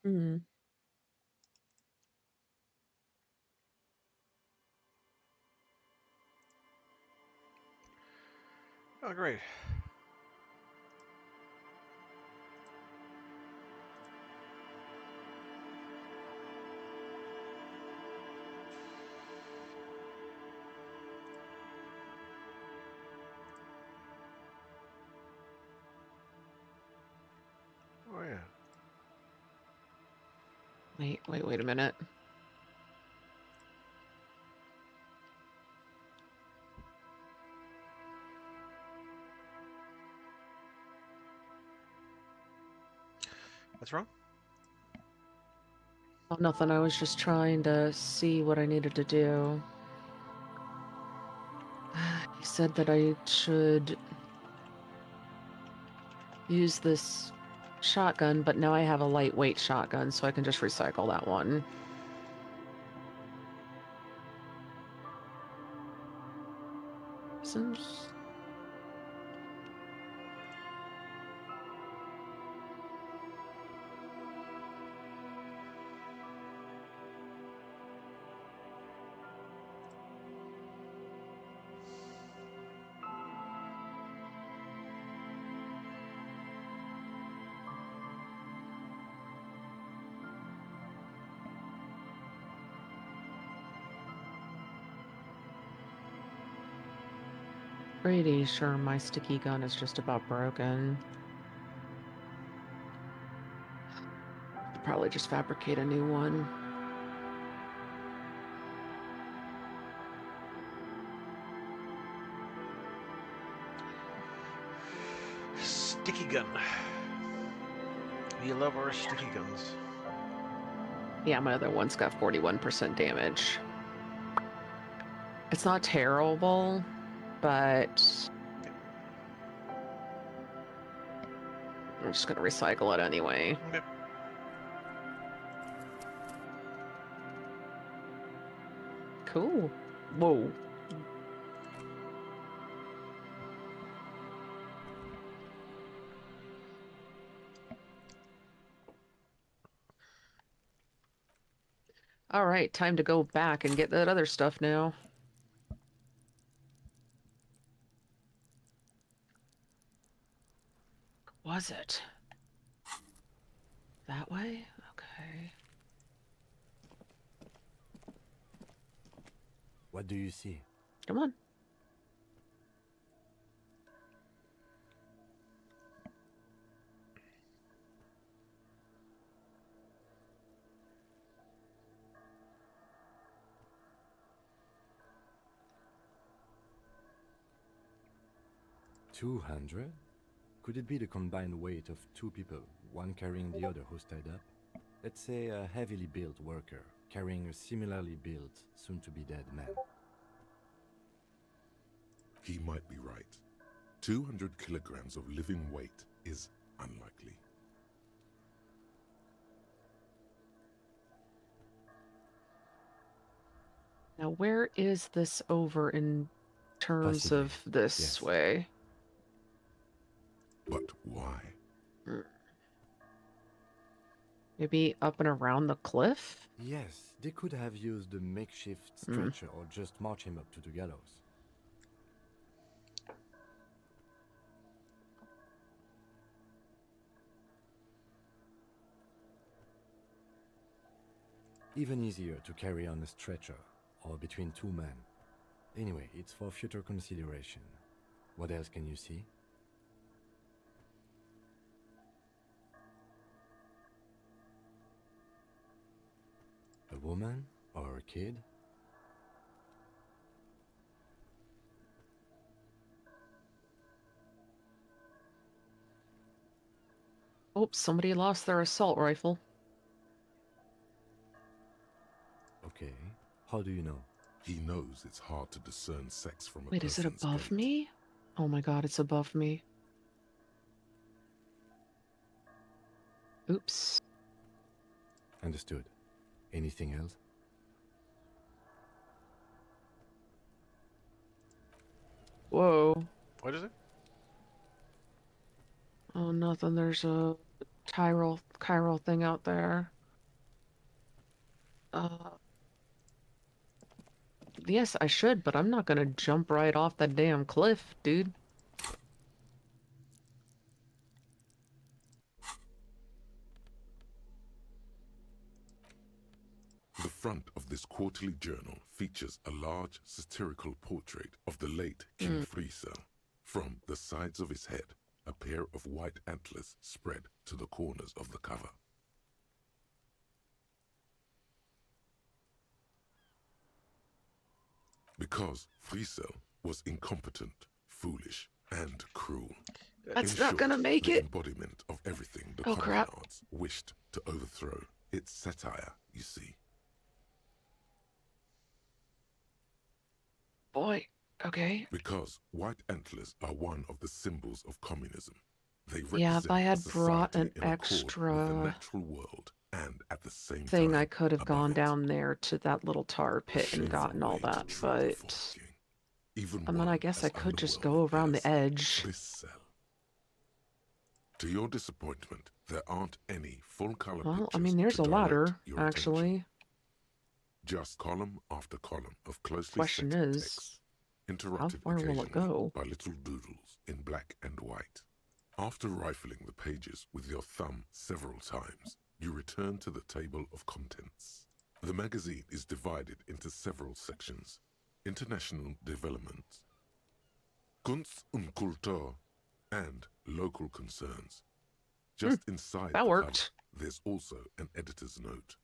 Mm. Oh, great. Oh, yeah. Wait a minute. What's wrong? Oh, nothing. I was just trying to see what I needed to do. He said that I should use this shotgun, but now I have a lightweight shotgun, so I can just recycle that one. Seems... Pretty sure my sticky gun is just about broken. I'll probably just fabricate a new one. Sticky gun. You love our sticky guns. Yeah, my other one's got 41% damage. It's not terrible, but I'm just gonna recycle it anyway. Okay. Cool. Whoa. All right, time to go back and get that other stuff now. Was it? That way? Okay. What do you see? Come on. $200? Could it be the combined weight of two people, one carrying the other who's tied up? Let's say a heavily built worker carrying a similarly built, soon-to-be-dead man. He might be right. 200 kilograms of living weight is unlikely. Now, where is this over in terms Possibly, of this yes. way? But why? Maybe up and around the cliff? Yes, they could have used a makeshift stretcher or just march him up to the gallows. Even easier to carry on a stretcher, or between two men. Anyway, it's for future consideration. What else can you see? A woman? Or a kid? Oops, somebody lost their assault rifle. Okay, how do you know? He knows it's hard to discern sex from a Wait, is it person's above gait. me? Oh my god, it's above me. Oops. Understood. Anything else? Whoa. What is it? Oh, nothing. There's a chiral thing out there. yes, I should, but I'm not gonna jump right off that damn cliff, dude. The front of this quarterly journal features a large satirical portrait of the late King Friesel. From the sides of his head, a pair of white antlers spread to the corners of the cover. Because Friesel was incompetent, foolish, and cruel. That's In not short, gonna make the it. embodiment of everything the Oh, crap. communards wished to overthrow. It's satire, you see. Boy, okay. Because white antlers are one of the symbols of communism. They Yeah, represent if I had a brought society an in accord with the extra natural world and at the same thing, time I could have above gone it. down there to that little tar pit and Shameful gotten all way to that, treat the but false king. Even I mean, one I guess as I could just underwhelming go around as the edge. this cell. To your disappointment, there aren't any full-color Well, pictures I mean, there's to a direct ladder, your attention. actually. Just column after column of closely Question set is, text, interrupted far will it occasionally go? by little doodles in black and white. After rifling the pages with your thumb several times, you return to the table of contents. The magazine is divided into several sections: international development, Kunst und Kultur, and local concerns. Just inside that the worked. cover, there's also an editor's note.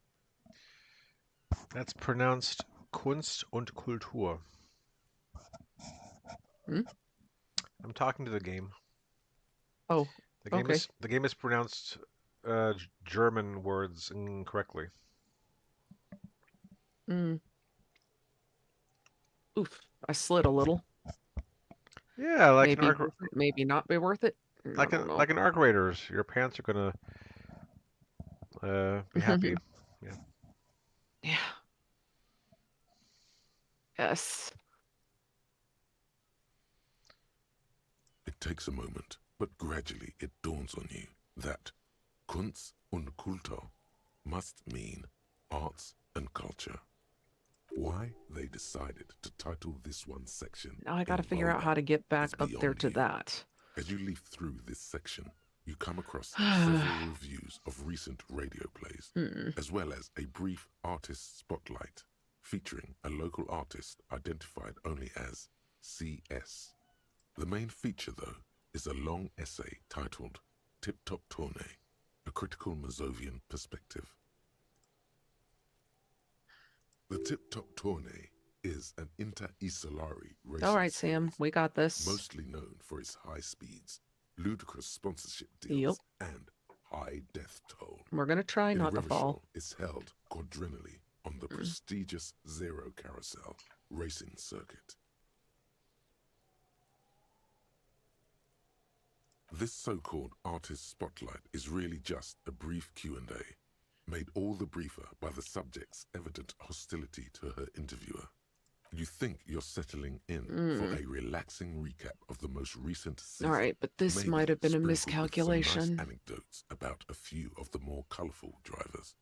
That's pronounced Kunst und Kultur. I'm talking to the game. Oh, okay. The game is pronounced German words incorrectly. Oof, I slid a little. Yeah, like Maybe an arc, worth it, maybe not be worth it. I don't know. like an arc raiders. Your pants are gonna be happy. Yeah. Yeah. Yes. It takes a moment, but gradually it dawns on you that Kunst und Kultur must mean arts and culture. Why they decided to title this one section Now I gotta in figure out how to get back is up there beyond to you. that. As you leaf through this section, you come across several reviews of recent radio plays, as well as a brief artist spotlight featuring a local artist identified only as CS. The main feature, though, is a long essay titled Tip Top Tournée, a critical Mazovian perspective. The Tip Top Tournée is an inter-Isolari racing All right, Sam, series, we got this. mostly known for its high speeds, ludicrous sponsorship deals, and high death toll. We're gonna try In not to fall. Revachol is held quadrennially on the prestigious Zero Carousel racing circuit. This so-called artist spotlight is really just a brief Q&A, made all the briefer by the subject's evident hostility to her interviewer. You think you're settling in for a relaxing recap of the most recent season. All right, but this maybe might have been a sprinkled with some miscalculation. nice anecdotes about a few of the more colorful drivers.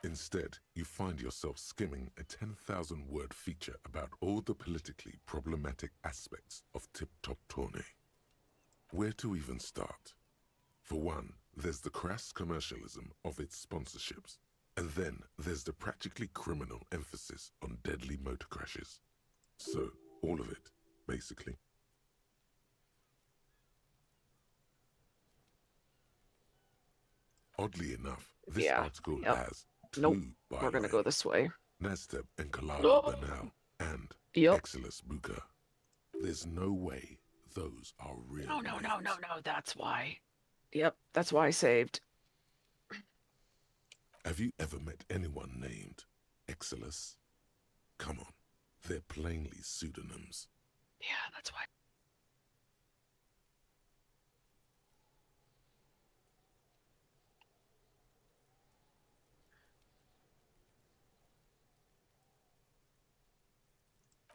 Instead, you find yourself skimming a 10,000-word feature about all the politically problematic aspects of Tip Top Tournée. Where to even start? For one, there's the crass commercialism of its sponsorships, and then there's the practically criminal emphasis on deadly motor crashes. So, all of it, basically. Oddly enough, this article has two We're gonna go this way. Nasteb and Kalala Bernal and Exilus Buka. There's no way those are real No, names. that's why. Yep, that's why I saved. Have you ever met anyone named Exilus? Come on, they're plainly pseudonyms. Yeah, that's why.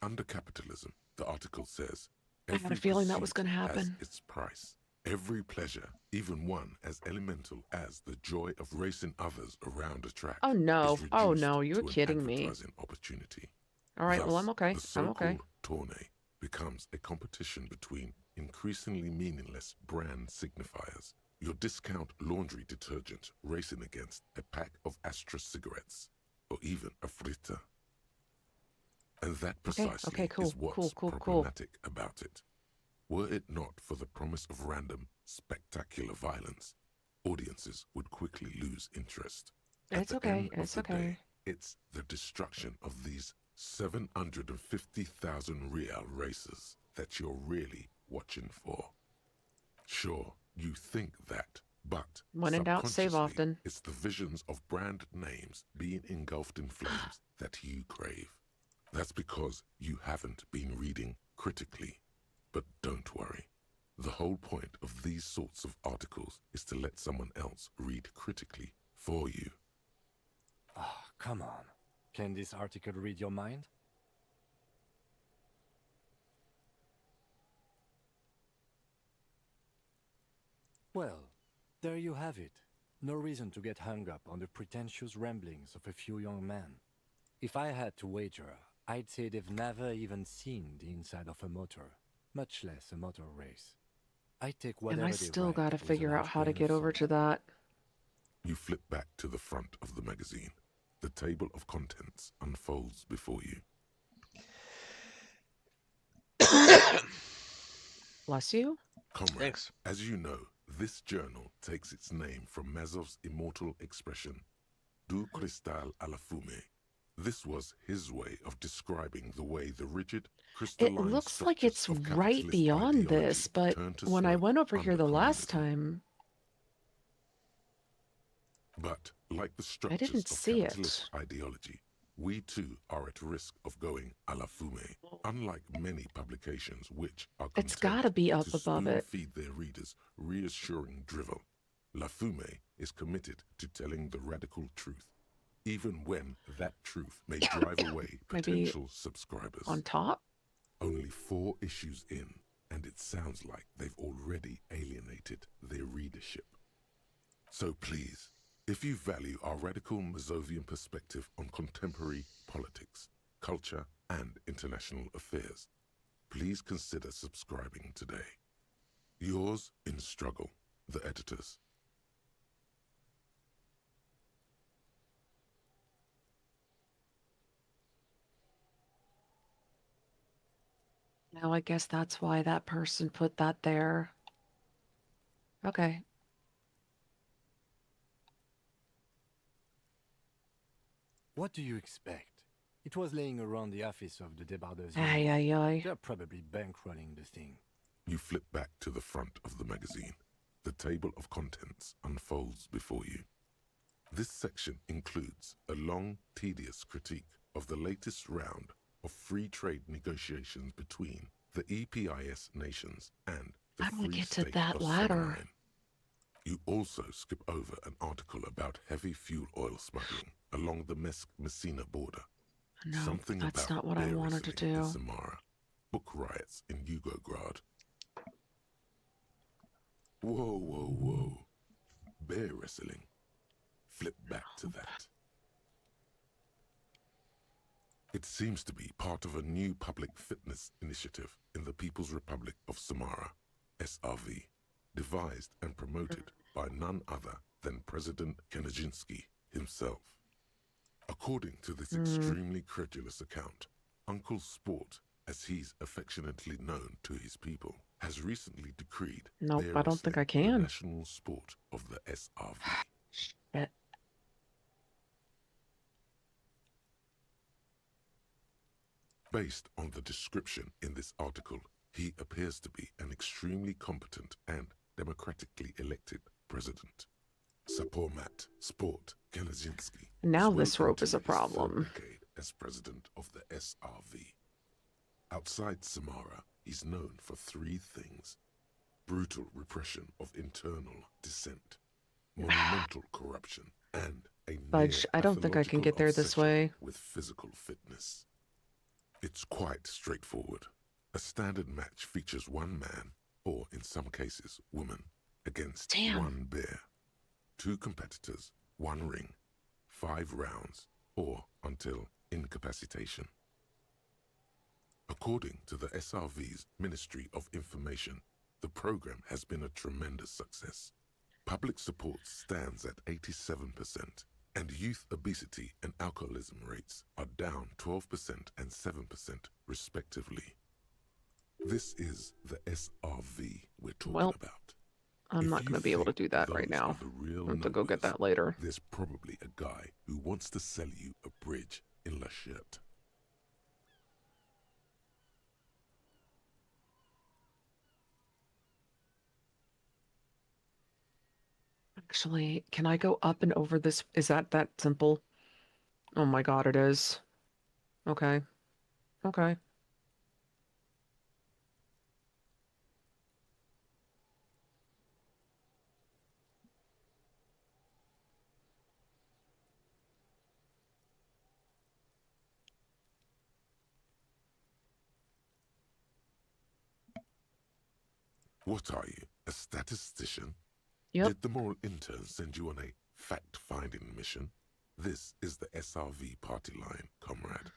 Under capitalism, the article says, I had a feeling that was going to happen. has its price. Every pleasure, even one as elemental as the joy of racing others around a track. Oh no! is Oh reduced no! You're to an kidding me. advertising opportunity. All right, well, Thus, I'm okay. the I'm okay. so-called tourney becomes a competition between increasingly meaningless brand signifiers. Your discount laundry detergent racing against a pack of Astra cigarettes, or even a Frita. And that precisely cool, is what's cool. problematic about it. Were it not for the promise of random, spectacular violence, audiences would quickly lose interest. At It's the okay. end of It's the okay. day, it's the destruction of these 750,000 real races that you're really watching for. Sure, you think that, but When in doubt, save subconsciously, often. it's the visions of brand names being engulfed in flames that you crave. That's because you haven't been reading critically. But don't worry. The whole point of these sorts of articles is to let someone else read critically for you. Oh, come on. Can this article read your mind? Well, there you have it. No reason to get hung up on the pretentious ramblings of a few young men. If I had to wager, I'd say they've never even seen the inside of a motor, much less a motor race. I take whatever And I they still write gotta with a figure out large how to grain of get over salt. to that. You flip back to the front of the magazine. The table of contents unfolds before you. Bless you. Comrade, Thanks. as you know, this journal takes its name from Mazov's immortal expression, du cristal à la fumée. This was his way of describing the way the rigid, crystalline It looks like structures it's of right capitalist beyond this, ideology but turn to when I smoke went over under here the last communism. time, But, like the I structures didn't of see capitalist it. ideology, we too are at risk of going à la fumée. Unlike many publications which are It's content gotta be up to above it. spoon-feed their readers reassuring drivel, La Fumée is committed to telling the radical truth, even when that truth may drive away Maybe potential subscribers. on top? Only 4 issues in, and it sounds like they've already alienated their readership. So please, if you value our radical Mazovian perspective on contemporary politics, culture, and international affairs, please consider subscribing today. Yours in struggle, the editors. Now I guess that's why that person put that there. Okay. What do you expect? It was laying around the office of the Debarders Ay, Union. ay, ay. They're probably bankrolling the thing. You flip back to the front of the magazine. The table of contents unfolds before you. This section includes a long, tedious critique of the latest round of free trade negotiations between the EPIS nations and the How do we Free get to State that of ladder? Summerine. You also skip over an article about heavy fuel oil smuggling along the Messina border. No, Something that's about not what I bear wanted to wrestling in do. Samara, book riots in Yugograd. Whoa, whoa, whoa. Bear wrestling. Flip back to that. It seems to be part of a new public fitness initiative in the People's Republic of Samara, SRV, devised and promoted by none other than President Kanajinsky himself. According to this extremely credulous account, Uncle Sport, as he's affectionately known to his people, has recently decreed Nope, bear I don't think I wrestling the can. national sport of the SRV. Shit. Based on the description in this article, he appears to be an extremely competent and democratically elected president. Sapormat Sport Kanajinsky. Now is this well rope is into a his third problem. decade as president of the SRV. Outside Samara, he's known for 3 things: brutal repression of internal dissent, monumental corruption, and a Fudge, I don't think I can get there this way. with physical fitness. It's quite straightforward. A standard match features 1 man, or in some cases, woman, against Damn. 1 bear. 2 competitors, 1 ring, 5 rounds, or until incapacitation. According to the SRV's Ministry of Information, the program has been a tremendous success. Public support stands at 87%, and youth obesity and alcoholism rates are down 12% and 7% respectively. This is the SRV we're talking about. I'm If not you going to be able to think do that right those now. are the real I have to go get numbers, that later. there's probably a guy who wants to sell you a bridge in La Chute. Actually, can I go up and over this? Is that simple? Oh my God, it is. Okay. Okay. What are you, a statistician? Yep. Did the moral intern send you on a fact-finding mission? This is the SRV party line, comrade.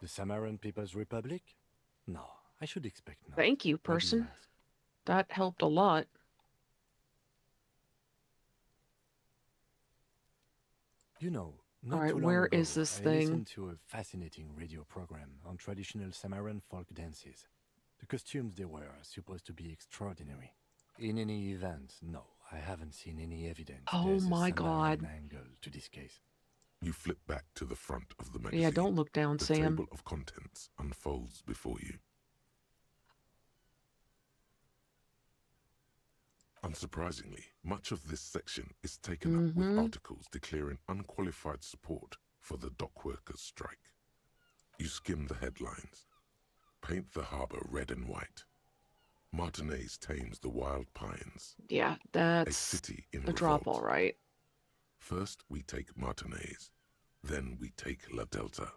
The Samaran People's Republic? No, I should expect not. Thank you, Why do you person. ask? That helped a lot. You know, not All right, too long where ago, is this I thing? listened to a fascinating radio program on traditional Samaran folk dances. The costumes they wear are supposed to be extraordinary. In any event, no, I haven't seen any evidence Oh there's my a Samaran God. angle to this case. You flip back to the front of the magazine. Yeah, don't look down, The Sam. table of contents unfolds before you. Unsurprisingly, much of this section is taken up with articles declaring unqualified support for the dock workers' strike. You skim the headlines. Paint the harbor red and white. Martinez tames the wild pines. Yeah, A that's city in a drop, revolt. all right. First, we take Martinez. Then we take La Delta.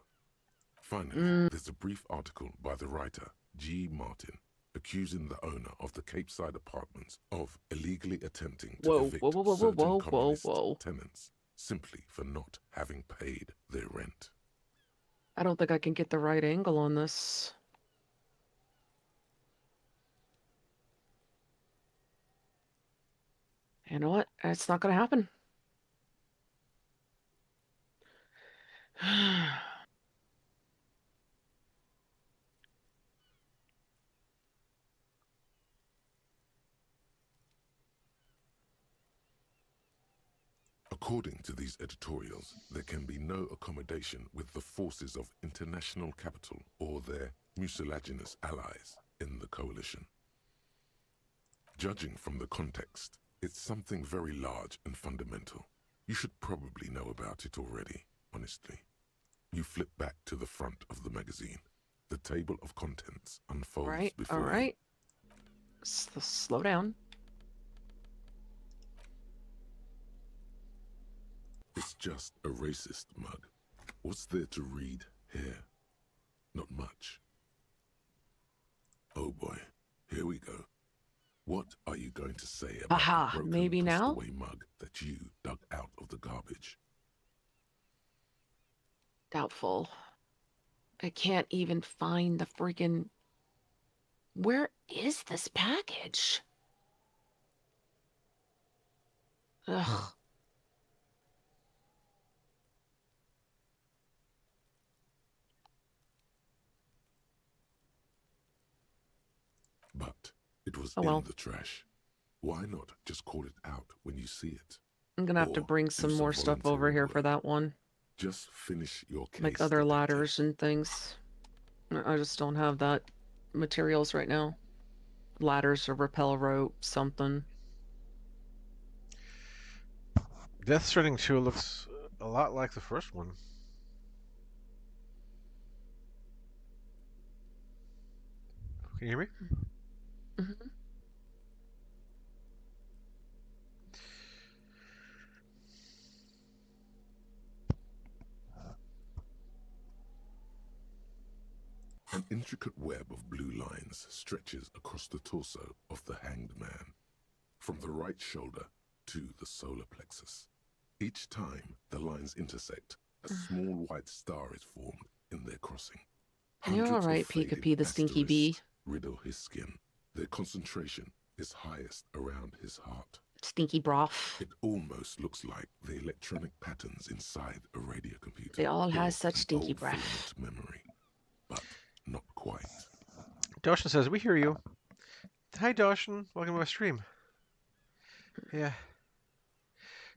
Finally, there's a brief article by the writer, G. Martin, accusing the owner of the Capeside Apartments of illegally attempting to evict certain communist tenants simply for not having paid their rent. I don't think I can get the right angle on this. You know what? It's not going to happen. According to these editorials, there can be no accommodation with the forces of international capital or their mucilaginous allies in the coalition. Judging from the context, it's something very large and fundamental. You should probably know about it already, honestly. You flip back to the front of the magazine. The table of contents unfolds before all you. right. Slow down. It's just a racist mug. What's there to read here? Not much. Oh boy, here we go. What are you going to say about Aha, the broken, maybe now? away mug that you dug out of the garbage? Doubtful. I can't even find the freaking... Where is this package? Ugh. But it was Oh, well. in the trash. Why not just call it out when you see it? I'm gonna have to Or bring do some more stuff over volunteering here for work. that one. Just finish your case. Like other detective. ladders and things. I just don't have that materials right now. Ladders or rappel rope, something. Death Stranding 2 looks a lot like the first one. Can you hear me? Mm-hmm. An intricate web of blue lines stretches across the torso of the hanged man. From the right shoulder to the solar plexus. Each time the lines intersect, a small white star is formed in their crossing. You're Hundreds of alright, faded Pika-Pee, the stinky bee. asterisks riddle his skin. Their concentration is highest around his heart. Stinky broth. It almost looks like the electronic patterns inside a radio computer. They all has or such an stinky old breath. filament memory, but not quite. Doshin says, we hear you. Hi, Doshin. Welcome to my stream. Yeah.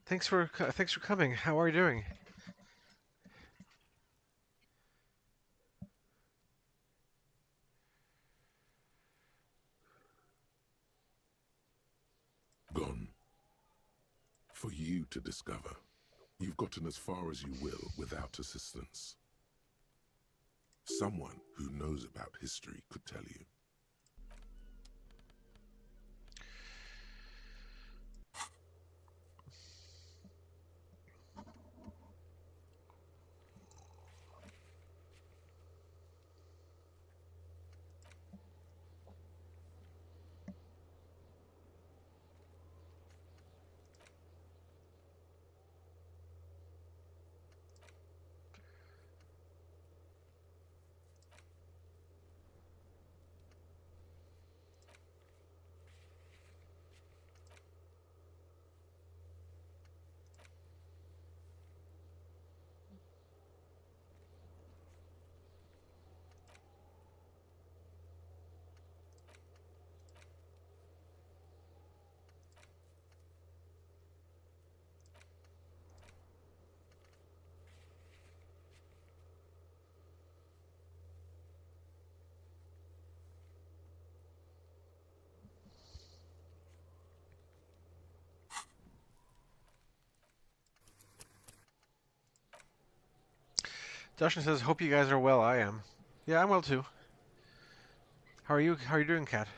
Thanks for coming. How are you doing? Gone. For you to discover. You've gotten as far as you will without assistance. Someone who knows about history could tell you. Doshin says, hope you guys are well. I am. Yeah, I'm well too. How are you? How are you doing, Kat?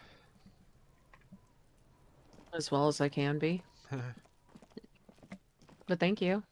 As well as I can be. But thank you.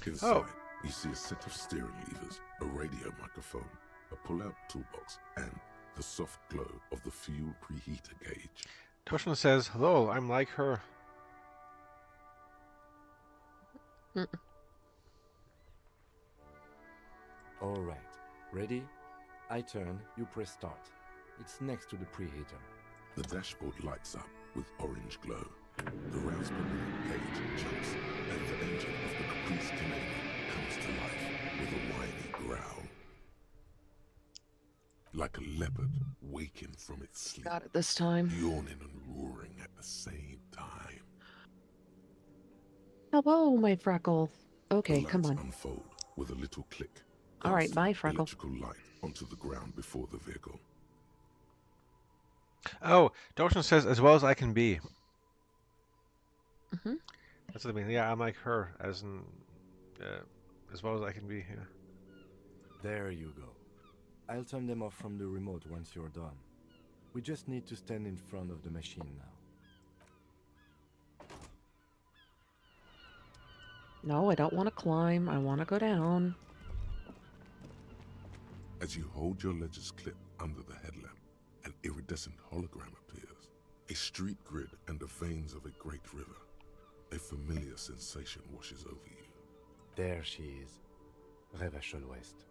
Inside, you see a set of steering levers, a radio microphone, a pull-out toolbox, and the soft glow of the fuel preheater gauge. Doshin says, hello, I'm like her. All right. Ready? I turn, you press start. It's next to the preheater. The dashboard lights up with orange glow. The rounds per minute gauge jumps, and the engine of the Caprice Canadian comes to life with a whiny growl. Like a leopard waking from its sleep, Got it this time. yawning and roaring at the same time. Hello, my Freckle. Okay, The come lights on. unfold with a little click. All right, casting bye, Freckle. Electrical light onto the ground before the vehicle. Oh, Doshin says, as well as I can be. Mhm. That's what I mean. Yeah, I'm like her, as in, as well as I can be. Yeah. There you go. I'll turn them off from the remote once you're done. We just need to stand in front of the machine now. No, I don't want to climb. I want to go down. As you hold your ledger's clip under the headlamp, an iridescent hologram appears. A street grid and the veins of a great river. A familiar sensation washes over you. There she is. Revachol West.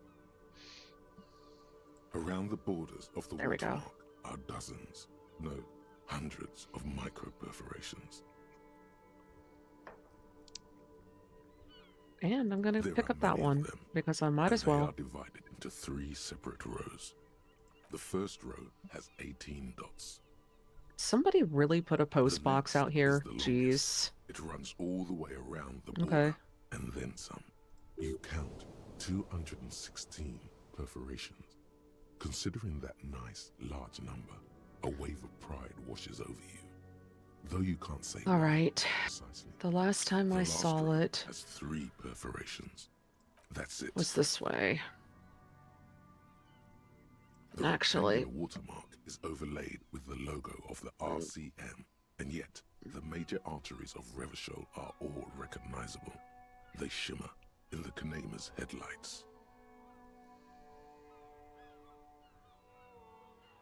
Around the borders of the There we go. watermark are dozens, no, hundreds of micro-perforations. And I'm going to There pick are up that many of one them, because I might and as they well. are divided into 3 separate rows. The first row has 18 dots. Somebody really put a post The box next out here. is the longest. Jeez. It runs all the way around the border, Okay. and then some. You count 216 perforations. Considering that nice, large number, a wave of pride washes over you. Though you can't say All why right. precisely. The last time The I last saw row it has 3 perforations. That's it. was this way. The Actually, rectangular watermark is overlaid with the logo of the RCM, and yet the major arteries of Revachol are all recognizable. They shimmer in the Kanema's headlights.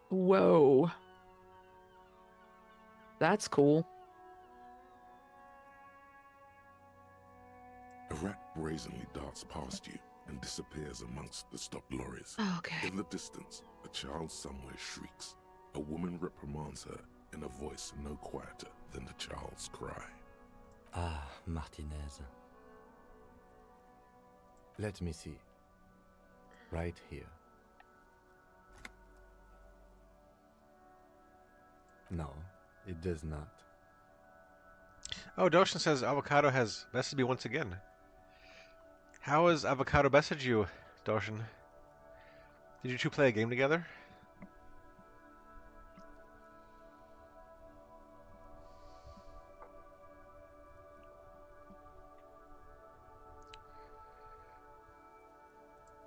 whoa. That's cool. A rat brazenly darts past you and disappears amongst the stopped lorries. Okay. In the distance, a child somewhere shrieks. A woman reprimands her in a voice no quieter than the child's cry. Ah, Martinez. Let me see. Right here. No, it does not. Oh, Doshin says Avocado has messaged me once again. How has Avocado messaged you, Doshin? Did you two play a game together?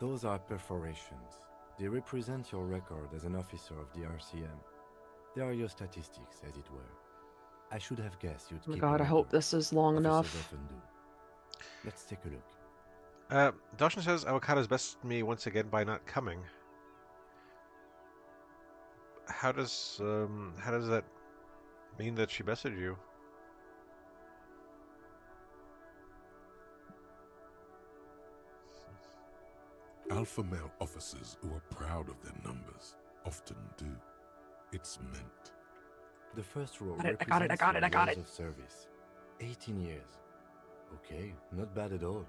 Those are perforations. They represent your record as an officer of the RCM. They are your statistics, as it were. I should have guessed you'd Oh my keep God, a I hope record. this is long Officers enough. often do. Let's take a look. Doshin says Avocado's bested me once again by not coming. How does that mean that she bested you? Alpha male officers who are proud of their numbers often do. It's meant. The first row I represents got it, I got your it. years of service. 18 years. Okay, not bad at all.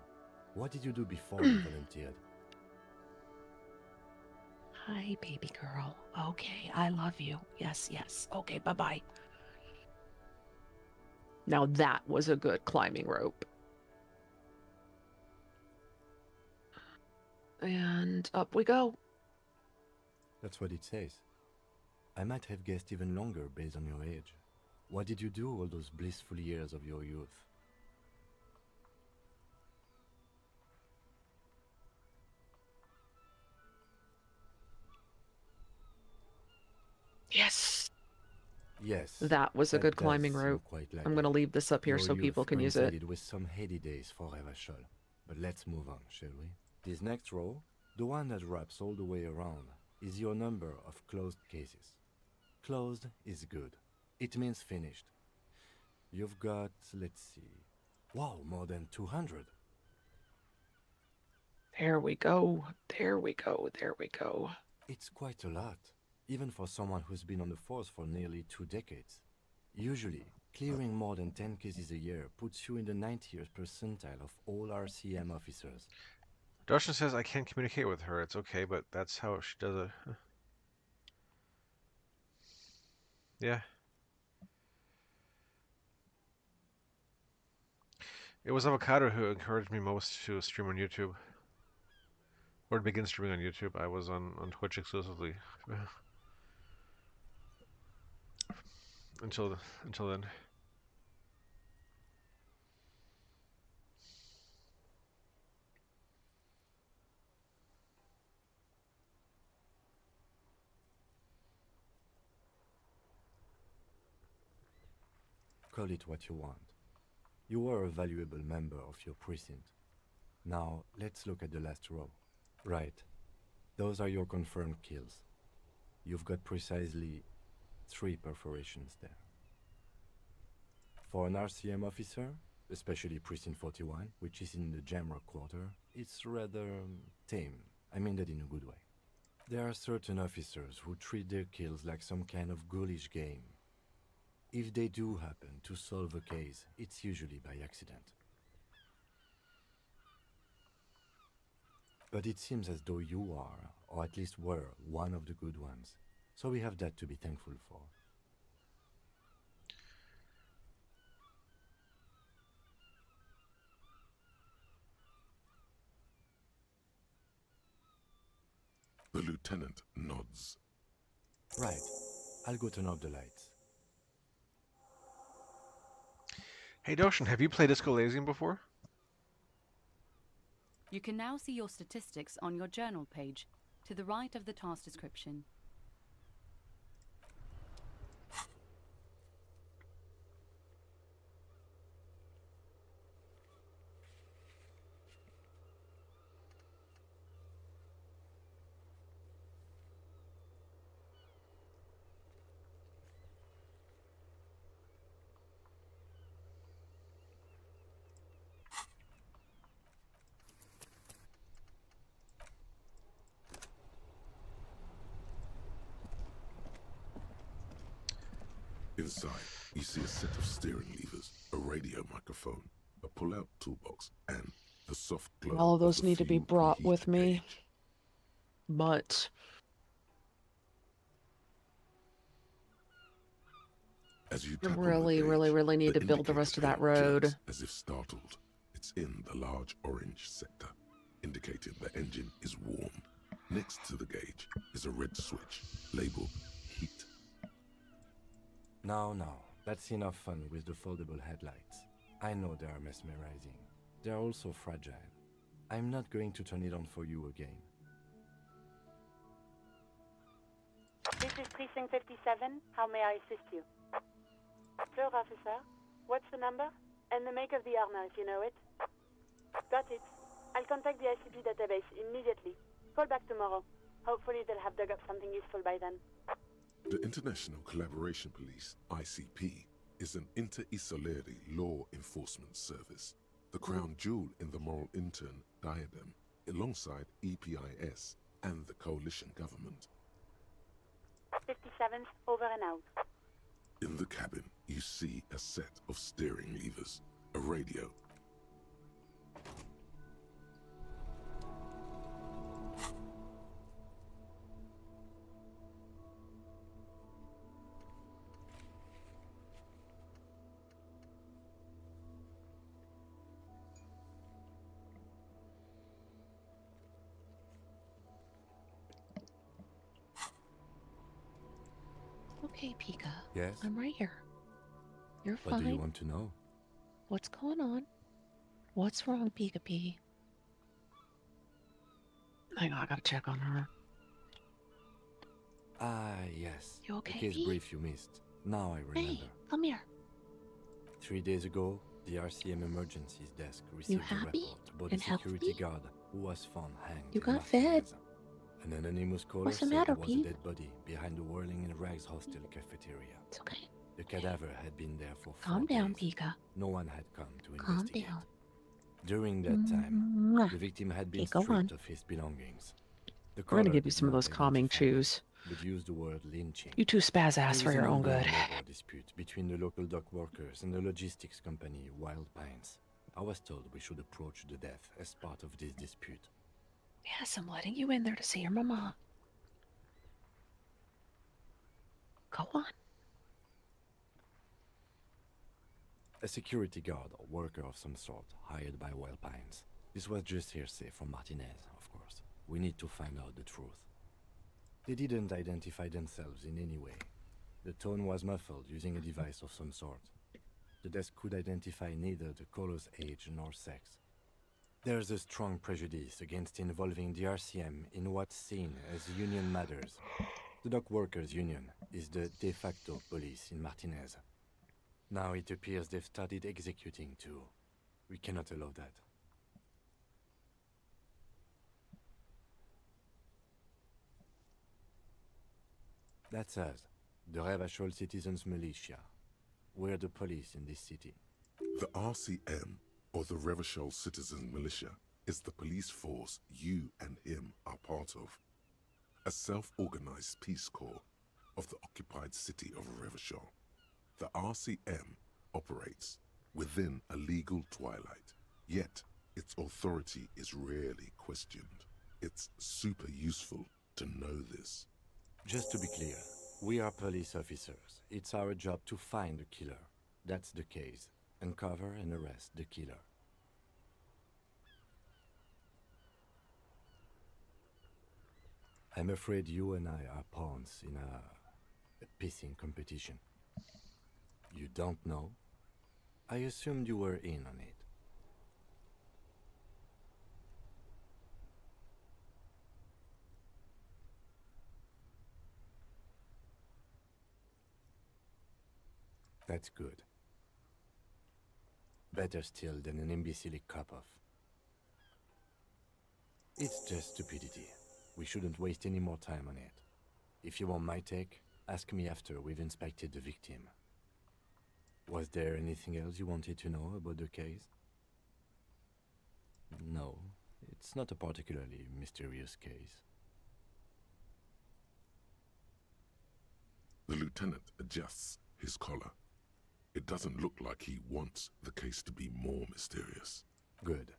What did you do before you volunteered? Hi, baby girl. Okay, I love you. Yes, yes. Okay, bye-bye. Now that was a good climbing rope. And up we go. That's what it says. I might have guessed even longer based on your age. What did you do all those blissful years of your youth? Yes. Yes. That was a good does climbing seem rope. quite like I'm going to it. leave this up here Your so people youth can use it. coincided with some heady days for Revachol. But let's move on, shall we? This next row, the one that wraps all the way around, is your number of closed cases. Closed is good. It means finished. You've got, let's see, wow, more than 200. There we go. There we go. There we go. It's quite a lot, even for someone who's been on the force for nearly 2 decades. Usually, clearing more than 10 cases a year puts you in the 90th percentile of all RCM officers. Doshin says I can't communicate with her. It's okay, but that's how she does it. Yeah. It was Avocado who encouraged me most to stream on YouTube. Or to begin streaming on YouTube. I was on Twitch exclusively. until then. Call it what you want. You were a valuable member of your precinct. Now, let's look at the last row. Right. Those are your confirmed kills. You've got precisely 3 perforations there. For an RCM officer, especially Precinct 41, which is in the Jamrock quarter, it's rather tame. I mean that in a good way. There are certain officers who treat their kills like some kind of ghoulish game. If they do happen to solve a case, it's usually by accident. But it seems as though you are, or at least were, one of the good ones. So we have that to be thankful for. The lieutenant nods. Right. I'll go turn off the lights. Hey Doshin, have you played Disco Elysium before? You can now see your statistics on your journal page. to the right of the task description. Inside, you see a set of steering levers, a radio microphone, a pull-out toolbox, and the soft glow All of those the need to be fuel brought preheater with me. gauge. But As you I tap really, on the really, gauge, really need the to build the rest of that indicator road. jerks as if startled. It's in the large orange sector, indicating the engine is warm. Next to the gauge is a red switch labeled heat. Now, that's enough fun with the foldable headlights. I know they are mesmerizing. They're also fragile. I'm not going to turn it on for you again. This is Precinct 57. How may I assist you? Sure, officer. What's the number? And the make of the armor, if you know it. Got it. I'll contact the ICP database immediately. Call back tomorrow. Hopefully they'll have dug up something useful by then. The International Collaboration Police, ICP, is an inter-Isolari law enforcement service, the crown jewel in the moral intern diadem, alongside EPIS and the coalition government. 57th, over and out. In the cabin, you see a set of steering levers, a radio. Okay, Pika. Yes? I'm right here. You're What fine. do you want to know? What's going on? What's wrong, Pika P? Hang on, I gotta check on her. Ah, yes. You okay, The case Pete? brief you missed. Now I remember. Hey, come here. 3 days ago, the RCM emergencies desk received a happy report about and a security healthy? guard who was found hanged. You in got fed? Martinez. An anonymous caller What's the said matter, there was a Pete? dead body behind the Whirling in Rags hostel cafeteria. It's okay. The cadaver had been there for 4 Calm down, days. Pika. No one had come to Calm investigate. down. During that time, Mwah. the victim had been Okay, go on. stripped of his belongings. The We're gonna caller give you did some of not those calming identify him, chews. but used the word lynching. You two spaz ass There for is your an own good. ongoing labor dispute between the local dock workers and the logistics company Wild Pines. I was told we should approach the death as part of this dispute. Yes, I'm letting you in there to see your mama. Go on. A security guard or worker of some sort hired by Wild Pines. This was just hearsay from Martinez, of course. We need to find out the truth. They didn't identify themselves in any way. The tone was muffled using a device of some sort. The desk could identify neither the caller's age nor sex. There's a strong prejudice against involving the RCM in what's seen as union matters. The dock workers' union is the de facto police in Martinez. Now it appears they've started executing too. We cannot allow that. That's us, the Revachol Citizens Militia. We're the police in this city. The RCM, or the Revachol Citizen Militia, is the police force you and him are part of. A self-organized peace corps of the occupied city of Revachol. The RCM operates within a legal twilight, yet its authority is rarely questioned. It's super useful to know this. Just to be clear, we are police officers. It's our job to find the killer. That's the case. Uncover and arrest the killer. I'm afraid you and I are pawns in a pissing competition. You don't know? I assumed you were in on it. That's good. Better still than an imbecilic cop-off. It's just stupidity. We shouldn't waste any more time on it. If you want my take, ask me after we've inspected the victim. Was there anything else you wanted to know about the case? No, it's not a particularly mysterious case. The lieutenant adjusts his collar. It doesn't look like he wants the case to be more mysterious. Good.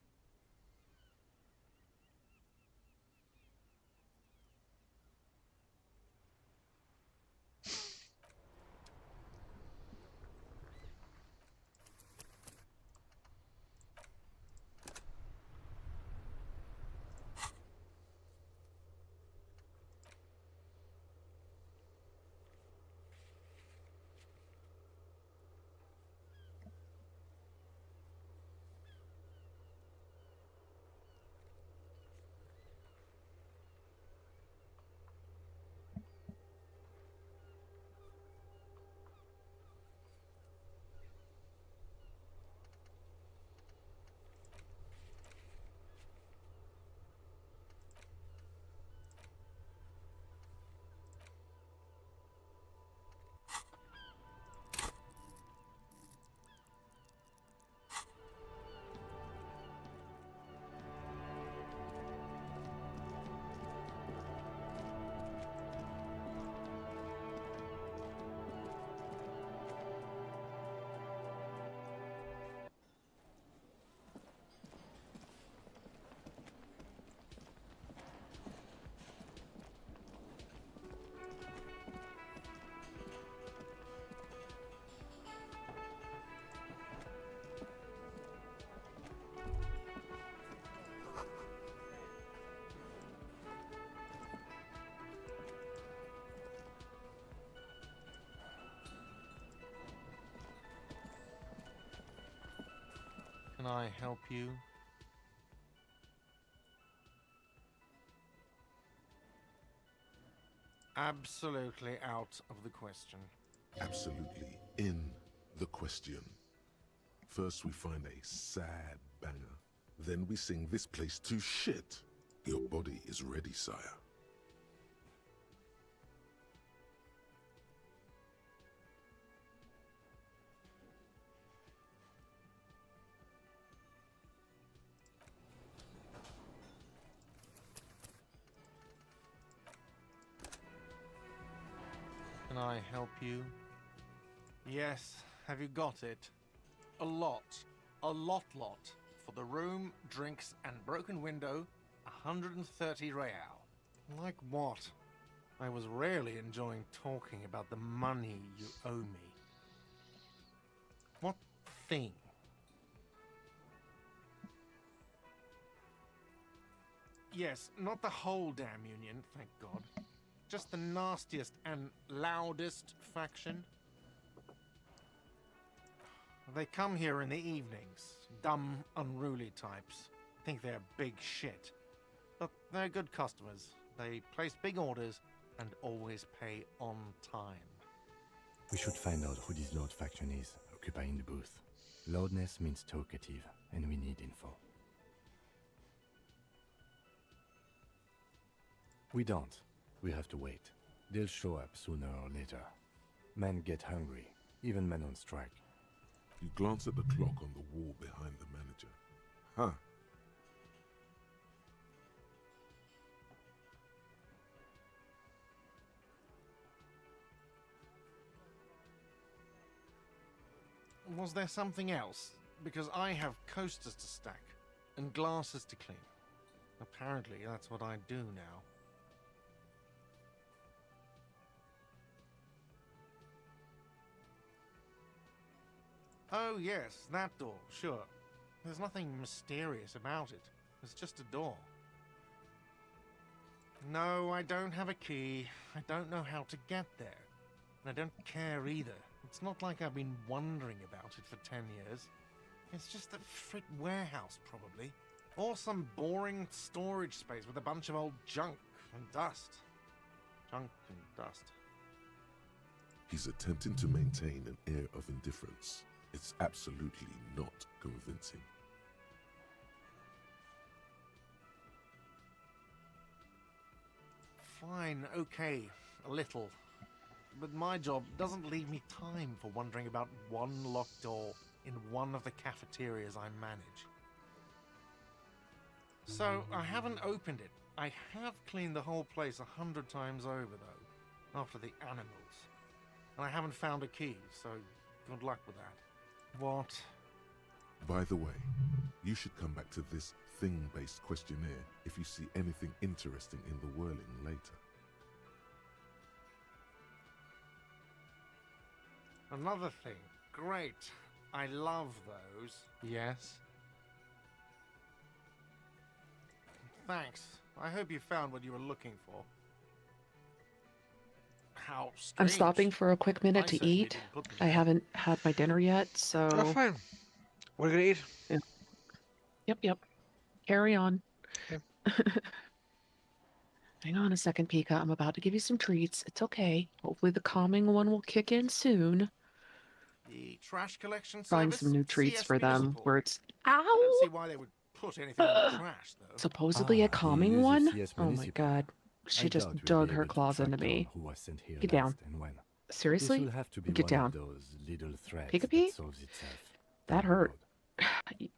Can I help you? Absolutely out of the question. Absolutely in the question. First we find a sad banger. Then we sing this place to shit. Your body is ready, sire. Can I help you? Yes, have you got it? A lot. A lot. For the room, drinks, and broken window, 130 real. Like what? I was really enjoying talking about the money you owe me. What thing? Yes, not the whole damn union, thank God. Just the nastiest and loudest faction. They come here in the evenings. Dumb, unruly types. Think they're big shit. But they're good customers. They place big orders and always pay on time. We should find out who this Lord faction is, occupying the booth. Loudness means talkative, and we need info. We don't. We have to wait. They'll show up sooner or later. Men get hungry, even men on strike. You glance at the clock on the wall behind the manager. Huh. Was there something else? Because I have coasters to stack and glasses to clean. Apparently, that's what I do now. Oh, yes, that door, sure. There's nothing mysterious about it. It's just a door. No, I don't have a key. I don't know how to get there. And I don't care either. It's not like I've been wondering about it for 10 years. It's just a frick warehouse, probably. Or some boring storage space with a bunch of old junk and dust. Junk and dust. He's attempting to maintain an air of indifference. It's absolutely not convincing. Fine, okay, a little. But my job doesn't leave me time for wondering about one locked door in one of the cafeterias I manage. So, I haven't opened it. I have cleaned the whole place 100 times over, though, after the animals. And I haven't found a key, so good luck with that. What? By the way, you should come back to this thing-based questionnaire if you see anything interesting in the whirling later. Another thing. Great. I love those. Yes? Thanks. I hope you found what you were looking for. How strange. I'm stopping for a quick minute I to certainly eat. didn't put them I there. haven't had my dinner yet, so... Oh, fine. What are you gonna eat? Yep. Carry on. Okay. Hang on a second, Pika. I'm about to give you some treats. It's okay. Hopefully the calming one will kick in soon. The trash collection Trying service? some new treats CS for them Municipal. where it's... I don't see Ow! why they would put anything in the trash, though. Supposedly a the calming one? Elysium Oh my Municipal. god. She I just doubt we'll dug be her able to claws track into me. down who was sent here Get down. last and when. This Seriously? will have to be Get one down. of those little threads Peek-a-pee? that solves itself. That down the hurt. road.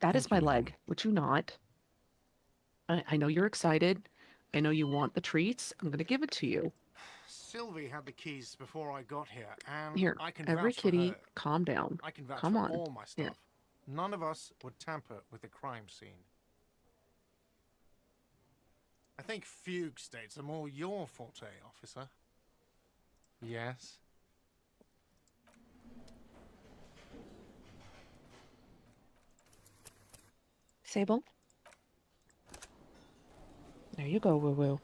That is Thank my you, leg. Mom. Would you not? I know you're excited. I know you want the treats. I'm going to give it to you. Sylvie had the keys before I got here, and Here, I can every vouch for kitty, her. calm down. I can vouch Come for on. all my stuff. Here. None of us would tamper with the crime scene. I think fugue states are more your forte, officer. Yes? Sable? There you go, woo-woo.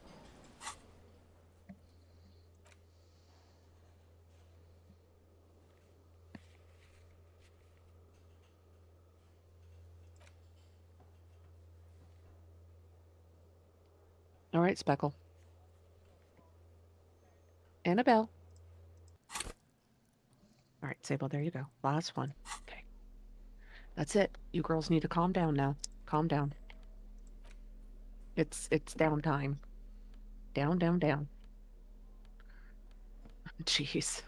All right, Speckle. Annabelle. All right, Sable, there you go. Last one. Okay. That's it. You girls need to calm down now. Calm down. It's downtime. Down, down, down. Jeez.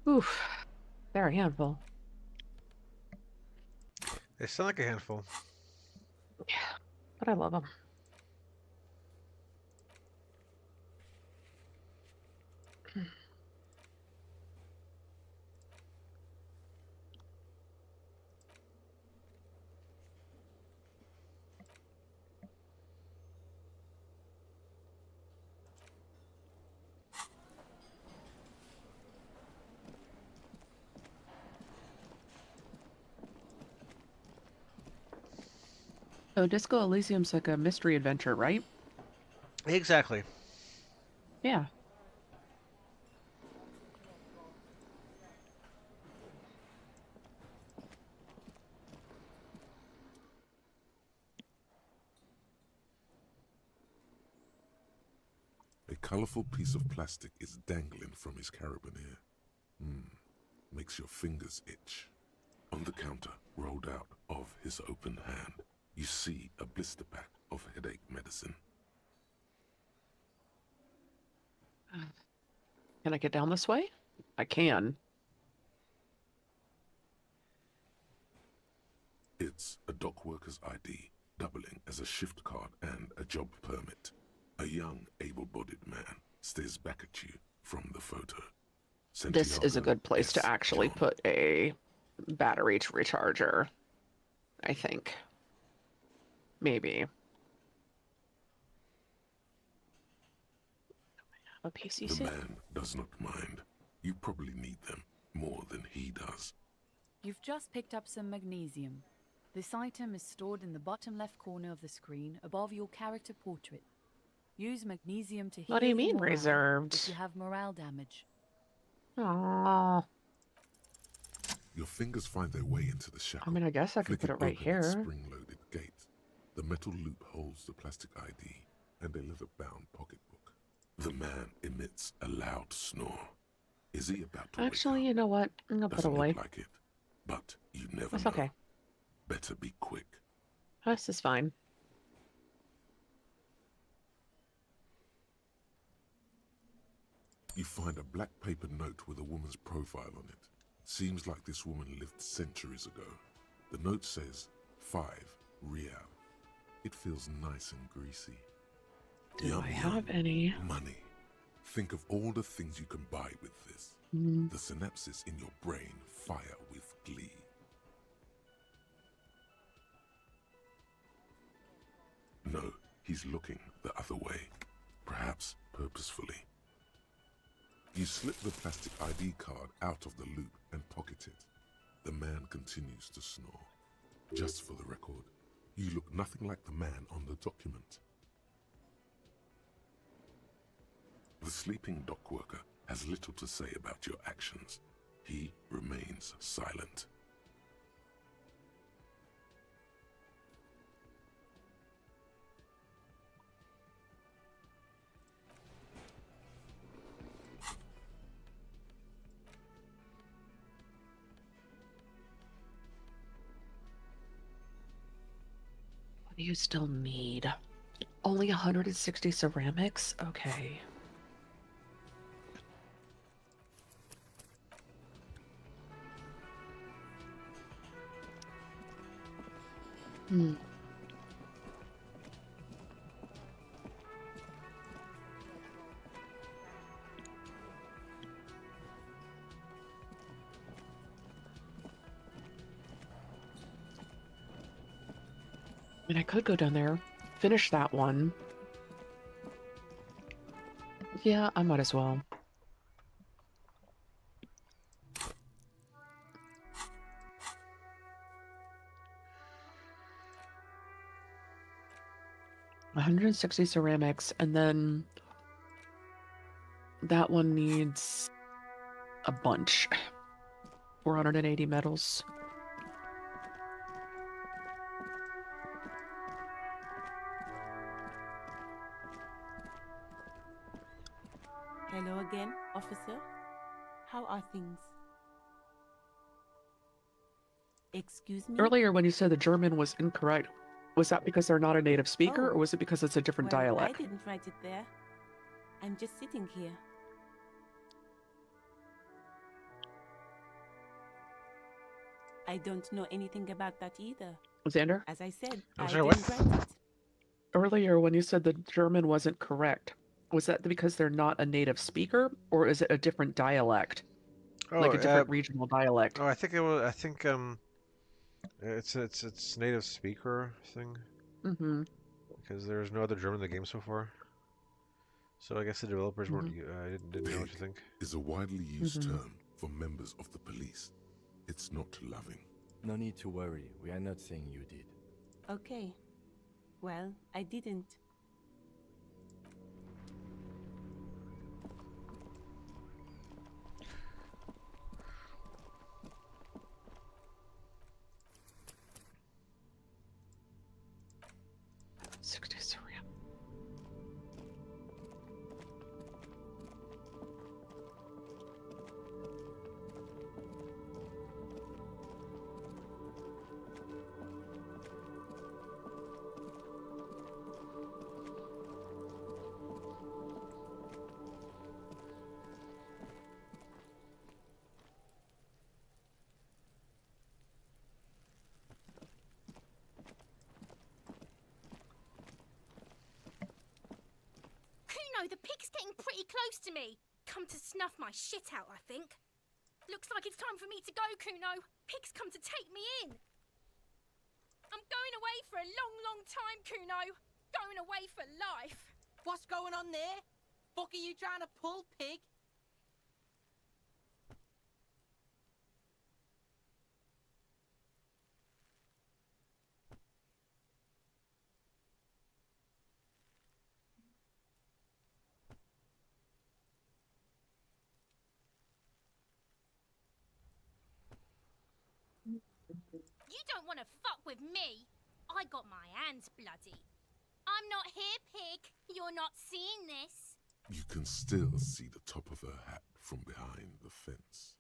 Oof. They're a handful. They sound like a handful. Yeah, but I love them. So Disco Elysium's like a mystery adventure, right? Exactly. Yeah. A colorful piece of plastic is dangling from his carabiner. Makes your fingers itch. On the counter, rolled out of his open hand, you see a blister pack of headache medicine. Can I get down this way? I can. It's a dock worker's ID, doubling as a shift card and a job permit. A young, able-bodied man stares back at you from the photo. This is a Santiago good place to S. actually John. put a battery recharger. I think. Maybe. A The PCC? man does not mind. You probably need them more than he does. You've just picked up some magnesium. This item is stored in the bottom left corner of the screen above your character portrait. Use magnesium to heal What do you your mean morale reserved? if you have morale damage. Aww. Your fingers find their way into the shackle. I mean, I guess I could put it right open here. its spring-loaded gate. The metal loop holds the plastic ID and a leather-bound pocketbook. The man emits a loud snore. Is he about to Actually, wake you know what? I'm gonna up? put it Doesn't away. look like it, but you never That's know. okay. Better be quick. This is fine. You find a black paper note with a woman's profile on it. Seems like this woman lived centuries ago. The note says 5 real. It feels nice and greasy. Do Yum, I have yum. any? Money. Think of all the things you can buy with this. Mm. The synapses in your brain fire with glee. No, he's looking the other way. Perhaps purposefully. You slip the plastic ID card out of the loop and pocket it. The man continues to snore. Just for the record, you look nothing like the man on the document. The sleeping dock worker has little to say about your actions. He remains silent. What do you still need? Only 160 ceramics? Okay. Hmm. I mean, I could go down there, finish that one. Yeah, I might as well. $160 ceramics, and then that one needs a bunch. 480 metals. Hello again, officer. How are things? Excuse me? Earlier, when you said the German was incorrect, was that because they're not a native speaker, Oh, or was it because it's a different well, dialect? I didn't write it there. I'm just sitting here. I don't know anything about that either. Xander? As I said, I'm I sorry, didn't what? write it. Earlier, when you said the German wasn't correct, was that because they're not a native speaker, or is it a different dialect? Oh, Like a different regional dialect? I think it was. I think it's native speaker thing Mm-hmm. because there's no other German in the game so far. So I guess the developers weren't. Didn't know what to Pig think. is a widely used Mhm. term for members of the police. It's not loving. No need to worry. We are not saying you did. Okay. Well, I didn't. Kuno, the pig's getting pretty close to me. Come to snuff my shit out, I think. Looks like it's time for me to go, Kuno. Pig's come to take me in. I'm going away for a long, long time, Kuno. Going away for life. What's going on there? Fuck are you trying to pull, pig? You don't want to fuck with me. I got my hands bloody. I'm not here, pig. You're not seeing this. You can still see the top of her hat from behind the fence.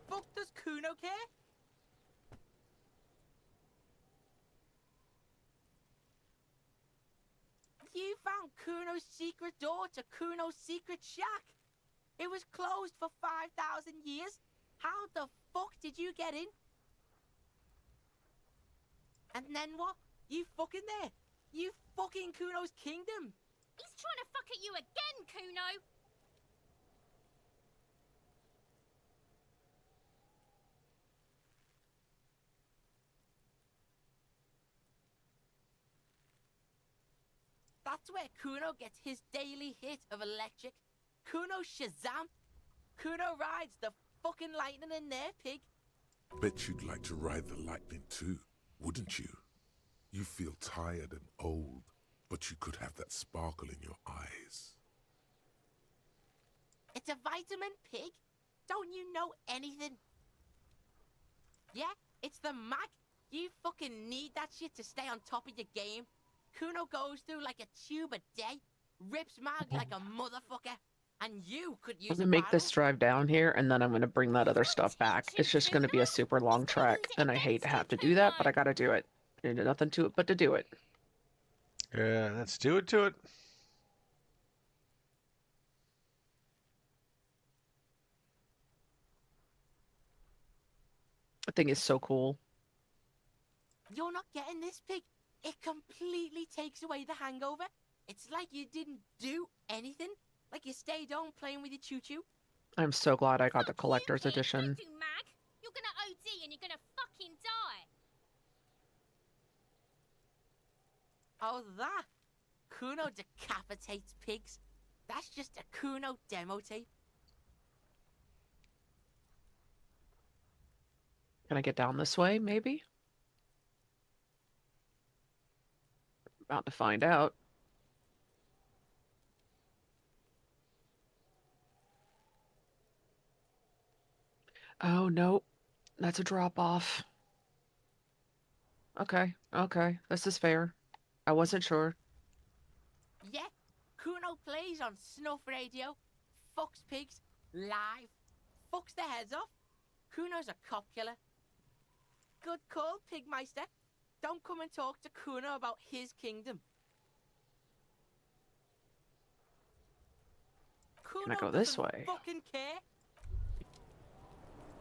Fuck does Kuno care? You found Kuno's secret door to Kuno's secret shack. It was closed for 5,000 years. How the fuck did you get in? And then what? You fucking there? You fucking Kuno's kingdom. He's trying to fuck at you again, Kuno! That's where Kuno gets his daily hit of electric. Kuno Shazam. Kuno rides the fucking lightning in there, pig. Bet you'd like to ride the lightning too, wouldn't you? You feel tired and old, but you could have that sparkle in your eyes. It's a vitamin, pig. Don't you know anything? Yeah, it's the mag. You fucking need that shit to stay on top of your game. Kuno goes through like a tube a day, rips mag like a motherfucker, and you could use I'm gonna make this battle. drive down here, and then I'm gonna bring that other stuff back. It's just gonna be a super long trek, and I hate to have to do that, but I gotta do it. There's nothing to it but to do it. Yeah, let's do it to it. The thing is so cool. You're not getting this, pig. It completely takes away the hangover. It's like you didn't do anything. Like you stayed home playing with your choo-choo. I'm so glad I got the Fuck you, collector's pig. edition. Don't do mag. You're gonna OD and you're gonna fucking die. Oh, that? Kuno decapitates pigs. That's just a Kuno demo tape. Can I get down this way, maybe? About to find out. Oh, nope. That's a drop-off. Okay, okay. This is fair. I wasn't sure. Yeah, Kuno plays on snuff radio, fucks pigs, live, fucks their heads off. Kuno's a cop killer. Good call, Pigmeister. Don't come and talk to Kuno about his kingdom. Kuno Can I go this doesn't way? fucking care.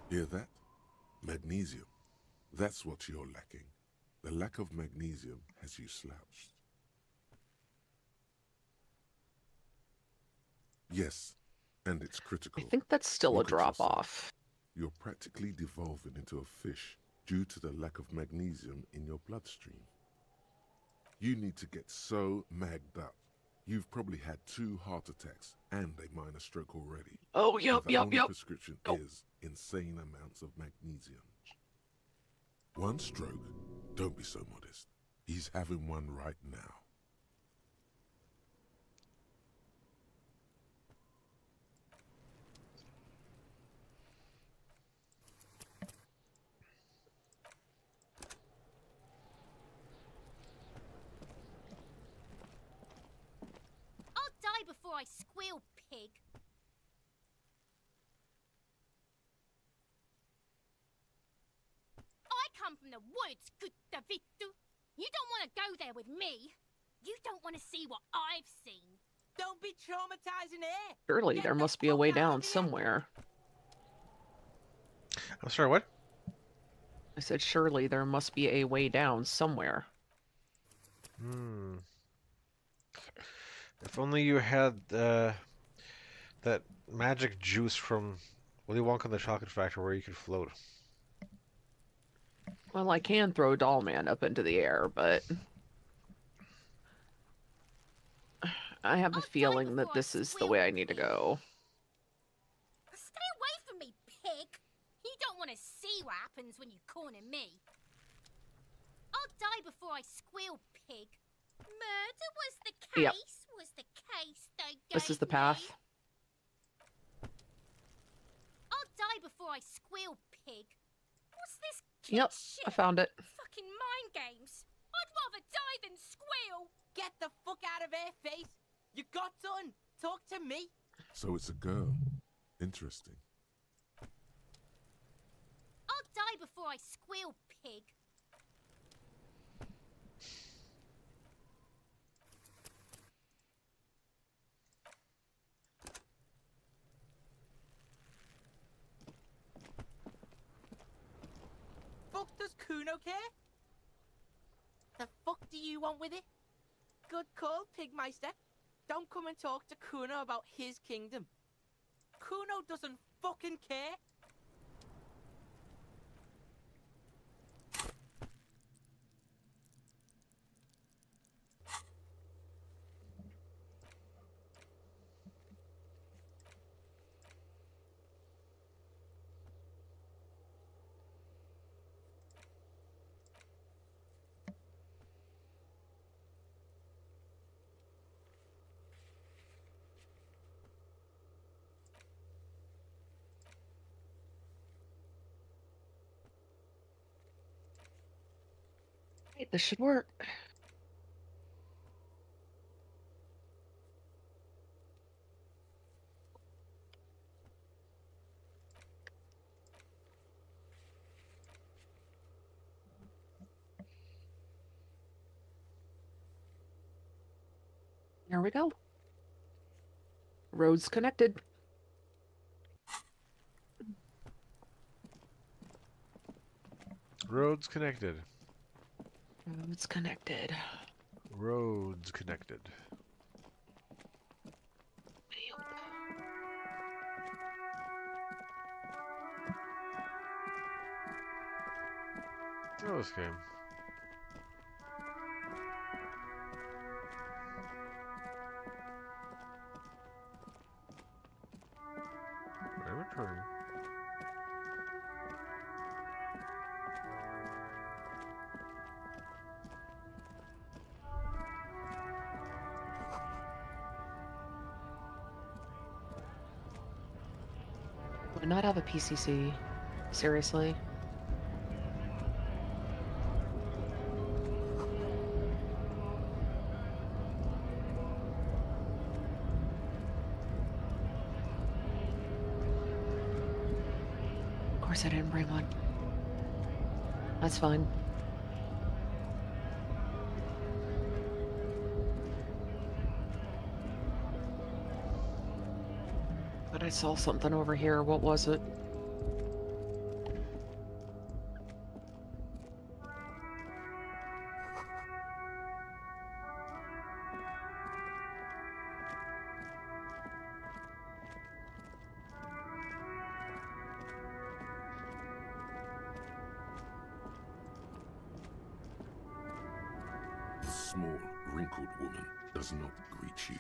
Hear that? Magnesium. That's what you're lacking. The lack of magnesium has you slouched. Yes, and it's I critical. think that's still a Look at yourself. drop-off. You're practically devolving into a fish due to the lack of magnesium in your bloodstream. You need to get so magged up. You've probably had 2 heart attacks and a minor stroke already. Oh, And yep, the yep, only yep. prescription Oh. is insane amounts of magnesium. 1 stroke? Don't be so modest. He's having one right now. I'll die before I squeal, pig. I come from the woods, good Davidu. You don't want to go there with me. You don't want to see what I've seen. Don't be traumatizing here. Surely Get there the must be a fuck way out of down here. somewhere. I'm sorry, what? I said surely there must be a way down somewhere. If only you had that magic juice from Willy Wonka and the Chocolate Factory where you could float. Well, I can throw Doll Man up into the air, but I have a feeling that this is the way I need to go. Stay away from me, pig! You don't want to see what happens when you corner me. I'll die before I squeal, pig. Murder was the case, Yep. was the case they gave This is the path. me. I'll die before I squeal, pig. What's this kid Yep, shit? I found it. Fucking mind games. I'd rather die than squeal. Get the fuck out of here, face! You got done! Talk to me! So it's a girl. Interesting. I'll die before I squeal, pig. Fuck does Kuno care? The fuck do you want with it? Good call, Pigmeister. Don't come and talk to Kuno about his kingdom. Kuno doesn't fucking care. Wait, this should work. Here we go. Roads connected. Roads connected. Roads connected. Roads connected. Oh, this game. I'm returning. Would not have a PCC. Seriously. Of course I didn't bring one. That's fine. But I saw something over here. What was it? The small, wrinkled woman does not greet you.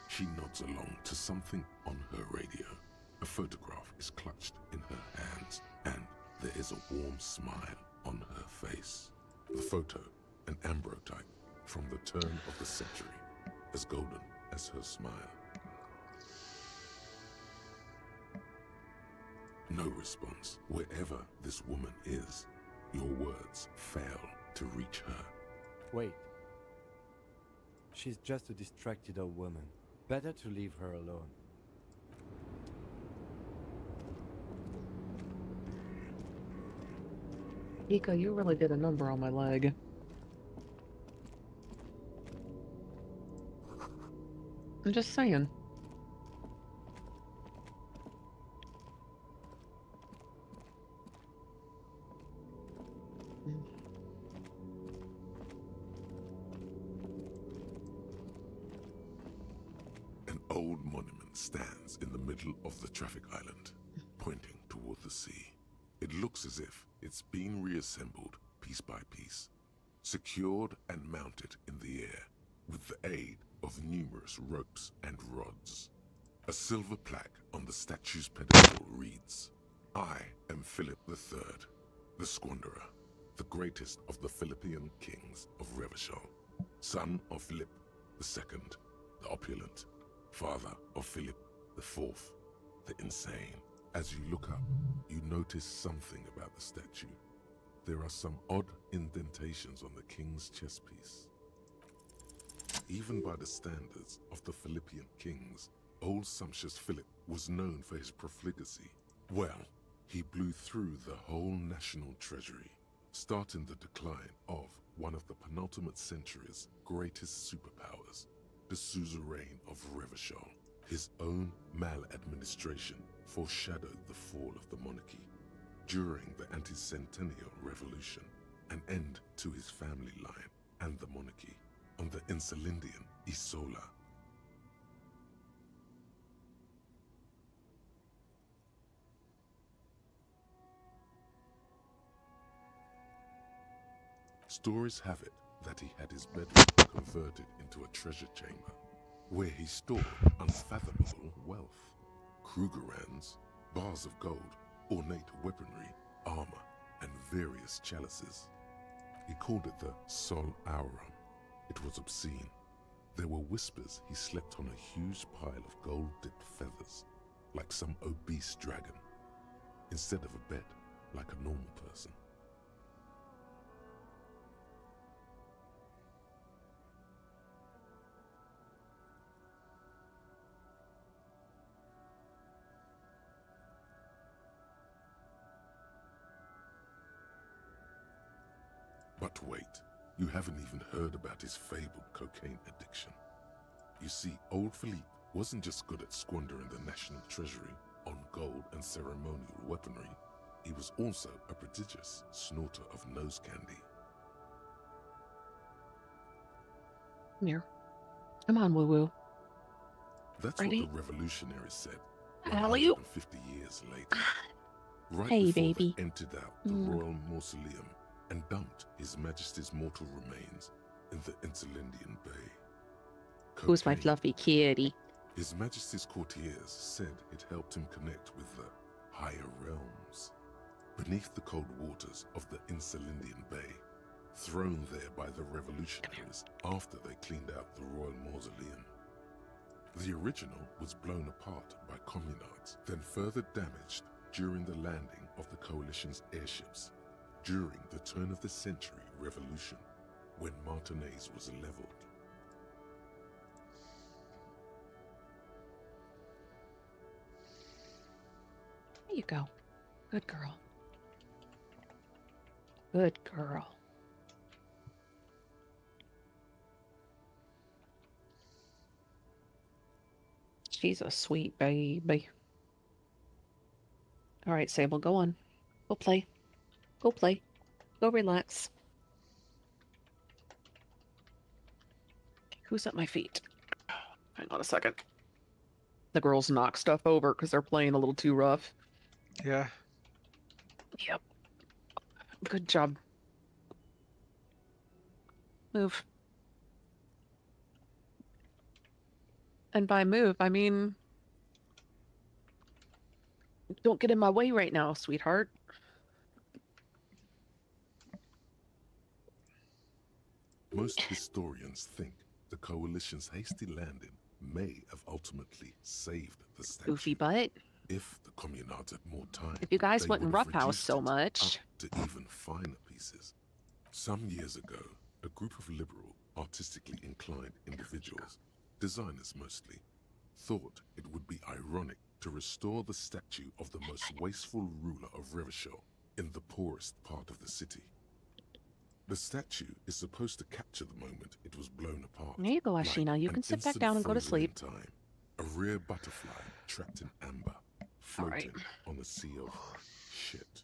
She nods along to something on her radio. A photograph is clutched in her hands, and there is a warm smile on her face. The photo, an ambrotype from the turn of the century, as golden as her smile. No response. Wherever this woman is, your words fail to reach her. Wait. She's just a distracted old woman. Better to leave her alone. Ika, you really did a number on my leg. I'm just saying. An old monument stands in the middle of the traffic island, pointing toward the sea. It looks as if it's been reassembled piece by piece, secured and mounted in the air with the aid of numerous ropes and rods. A silver plaque on the statue's pedestal reads, "I am Philip III, the Squanderer, the greatest of the Philippian kings of Revachol, son of Philip II, the opulent, father of Philip IV, the insane." As you look up, you notice something about the statue. There are some odd indentations on the king's chest piece. Even by the standards of the Philippian kings, old sumptuous Philip was known for his profligacy. Well, he blew through the whole national treasury, starting the decline of one of the penultimate century's greatest superpowers, the suzerain of Revachol. His own maladministration foreshadowed the fall of the monarchy. During the anti-centennial revolution, an end to his family line and the monarchy on the Insulindian Isola. Stories have it that he had his bedroom converted into a treasure chamber, where he stored unfathomable wealth. Krugerrands, bars of gold, ornate weaponry, armor, and various chalices. He called it the Sol Aurum. It was obscene. There were whispers he slept on a huge pile of gold-dipped feathers, like some obese dragon, instead of a bed, like a normal person. But wait, you haven't even heard about his fabled cocaine addiction. You see, old Philippe wasn't just good at squandering the national treasury on gold and ceremonial weaponry, he was also a prodigious snorter of nose candy. Here. Come on, woo-woo. That's Ready? what the revolutionaries said Alley-oop. 150 years later. Right Hey, before baby. they entered out the royal mausoleum and dumped His Majesty's mortal remains in the Insulindian Bay. Who's my Cocaine. fluffy kitty? His Majesty's courtiers said it helped him connect with the higher realms. Beneath the cold waters of the Insulindian Bay, thrown there by the revolutionaries after they cleaned out the royal mausoleum. The original was blown apart by communards, then further damaged during the landing of the coalition's airships during the turn of the century revolution, when Martinaise was leveled. There you go. Good girl. Good girl. She's a sweet baby. All right, Sable, go on. Go play. Go play. Go relax. Who's at my feet? Hang on a second. The girls knock stuff over because they're playing a little too rough. Yeah. Yep. Good job. Move. And by move, I mean... don't get in my way right now, sweetheart. Most historians think the coalition's hasty landing may have ultimately saved the statue. Goofy butt. If the communards had more time, If you guys they wouldn't would have roughhouse reduced so it much. up to even finer pieces. Some years ago, a group of liberal, artistically inclined individuals, designers mostly, thought it would be ironic to restore the statue of the most wasteful ruler of Revachol in the poorest part of the city. The statue is supposed to capture the moment it was blown apart. There you go, like Ashina. You an can sit back instant down and go to frozen in sleep. time. A rare butterfly trapped in amber, floating on a sea of shit.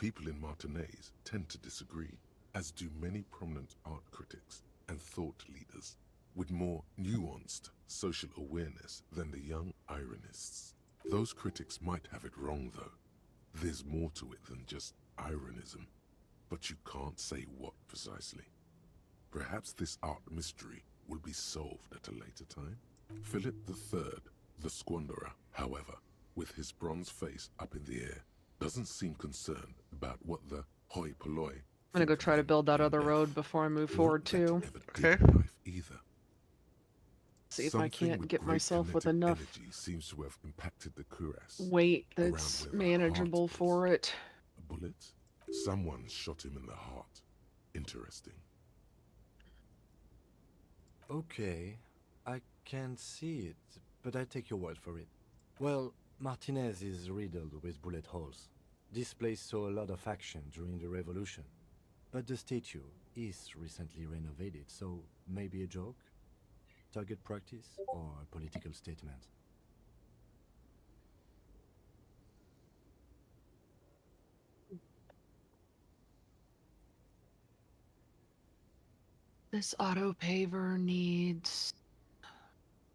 People in Martinez tend to disagree, as do many prominent art critics and thought leaders with more nuanced social awareness than the young ironists. Those critics might have it wrong, though. There's more to it than just ironism, but you can't say what precisely. Perhaps this art mystery will be solved at a later time. Philip III, the Squanderer, however, with his bronze face up in the air, doesn't seem concerned about what the hoi polloi. I'm gonna go try to build that other road before I move forward too. Okay. Either. See if I can't get myself with enough energy seems to have impacted the cuirass. weight that's manageable for it. A bullet? Someone shot him in the heart. Interesting. Okay, I can't see it, but I take your word for it. Well, Martinez is riddled with bullet holes. This place saw a lot of action during the revolution. But the statue is recently renovated, so maybe a joke? Target practice or a political statement? This auto paver needs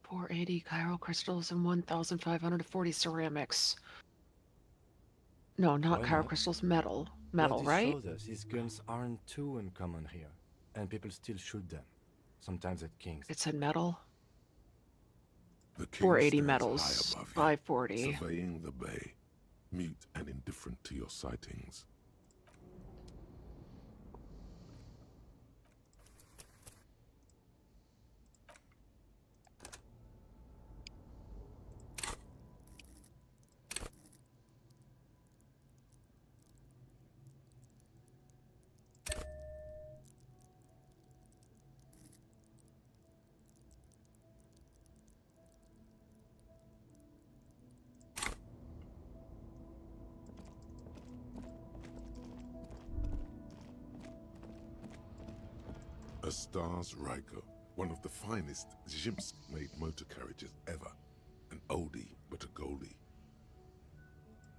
480 chiral crystals and 1,540 ceramics. No, not Why chiral not? crystals, metal. Metal, what right? What this shows us is guns aren't too uncommon here, and people still shoot them, sometimes at King's. It said metal. The king 480 stands metals, high above you, 540. surveying the bay, mute and indifferent to your sightings. A Stars Ryko, one of the finest Zhimsk-made motor carriages ever. An oldie, but a goldie.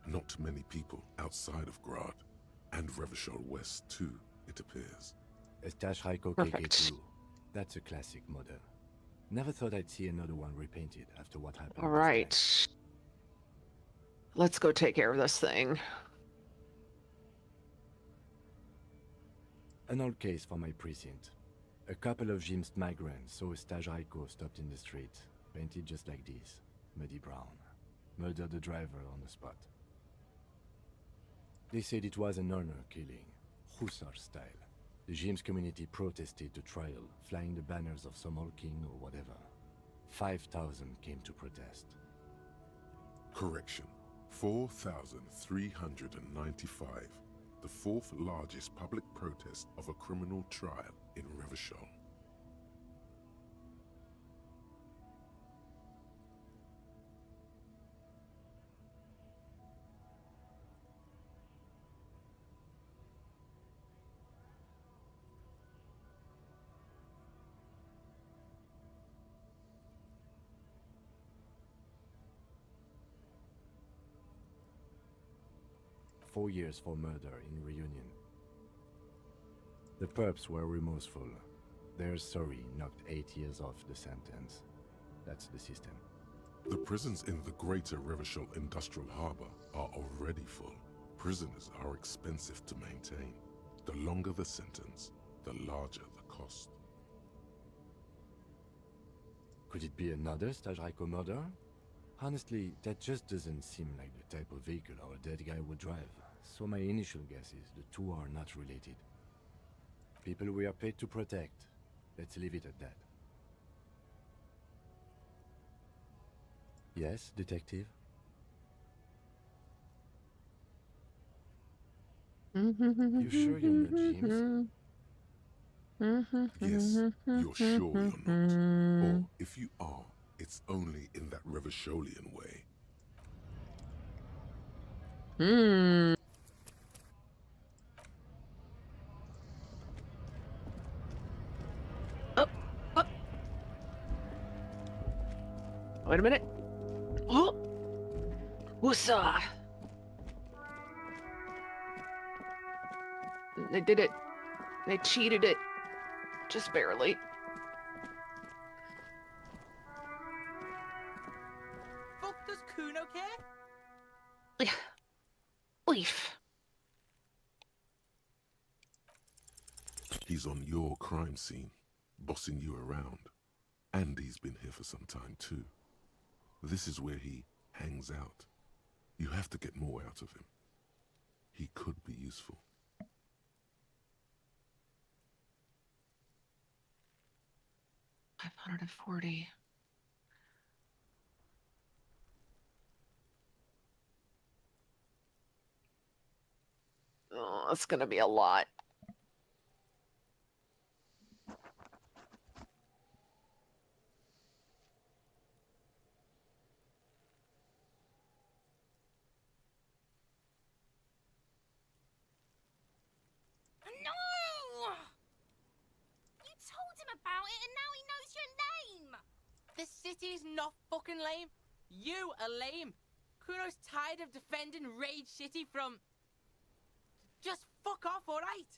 Not many people outside of Grad, and Revachol West too, it appears. A Stash Ryko Perfect. KK2. That's a classic model. Never thought I'd see another one repainted after what happened. All this time. right. Let's go take care of this thing. An old case for my precinct. A couple of Jim's migrants saw a Stajajko stopped in the street, painted just like this, muddy brown. Murdered the driver on the spot. They said it was an honor killing, Hussar style. The Jim's community protested the trial, flying the banners of some old king or whatever. 5,000 came to protest. Correction. 4,395. The fourth largest public protest of a criminal trial in Revachol. Four years for murder in Reunion. The perps were remorseful. Their sorry knocked 8 years off the sentence. That's the system. The prisons in the greater Revachol Industrial Harbor are already full. Prisoners are expensive to maintain. The longer the sentence, the larger the cost. Could it be another Stajajko murder? Honestly, that just doesn't seem like the type of vehicle our dead guy would drive. So my initial guess is the two are not related. People we are paid to protect. Let's leave it at that. Yes, detective? You sure you're not James? Yes, you're sure you're not. Or if you are, it's only in that Revacholian way. Wait a minute. Oh! Woosah! They did it. They cheated it. Just barely. Fuck does Kuno care? Leaf. He's on your crime scene, bossing you around. And he's been here for some time too. This is where he hangs out. You have to get more out of him. He could be useful. $540. Oh, that's gonna be a lot. No! You told him about it and now he knows your name! The city's not fucking lame. You are lame. Kuno's tired of defending Rage City from... Just fuck off, alright?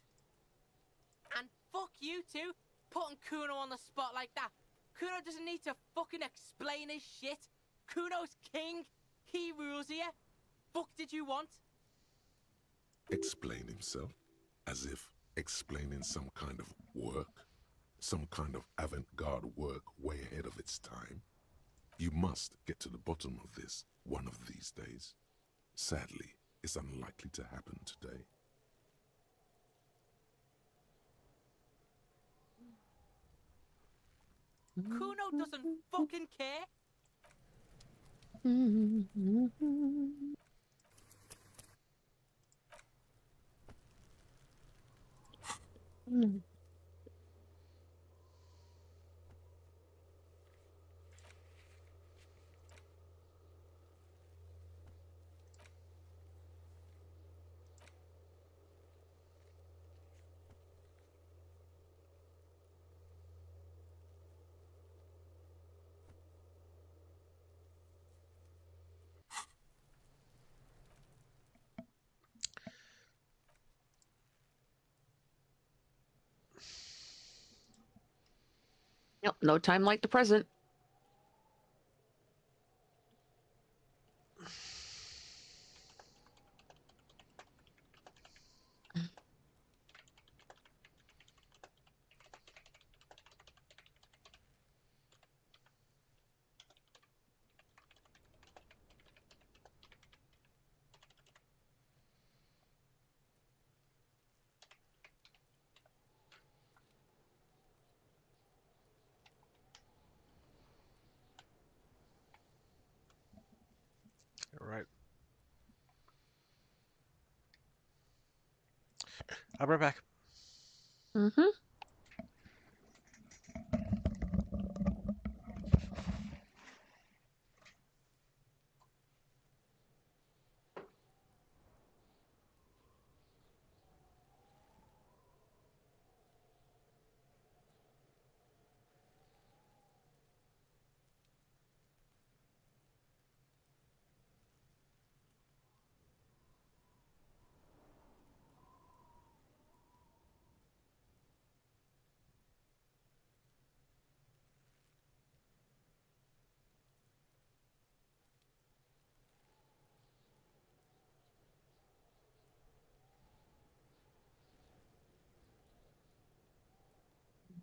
And fuck you too, putting Kuno on the spot like that. Kuno doesn't need to fucking explain his shit. Kuno's king. He rules here. Fuck did you want? Explain himself? As if explaining some kind of work? Some kind of avant-garde work way ahead of its time? You must get to the bottom of this one of these days. Sadly, it's unlikely to happen today. Kuno doesn't fucking care. Yep, no time like the present. All right. I'll be right back. Mm-hmm.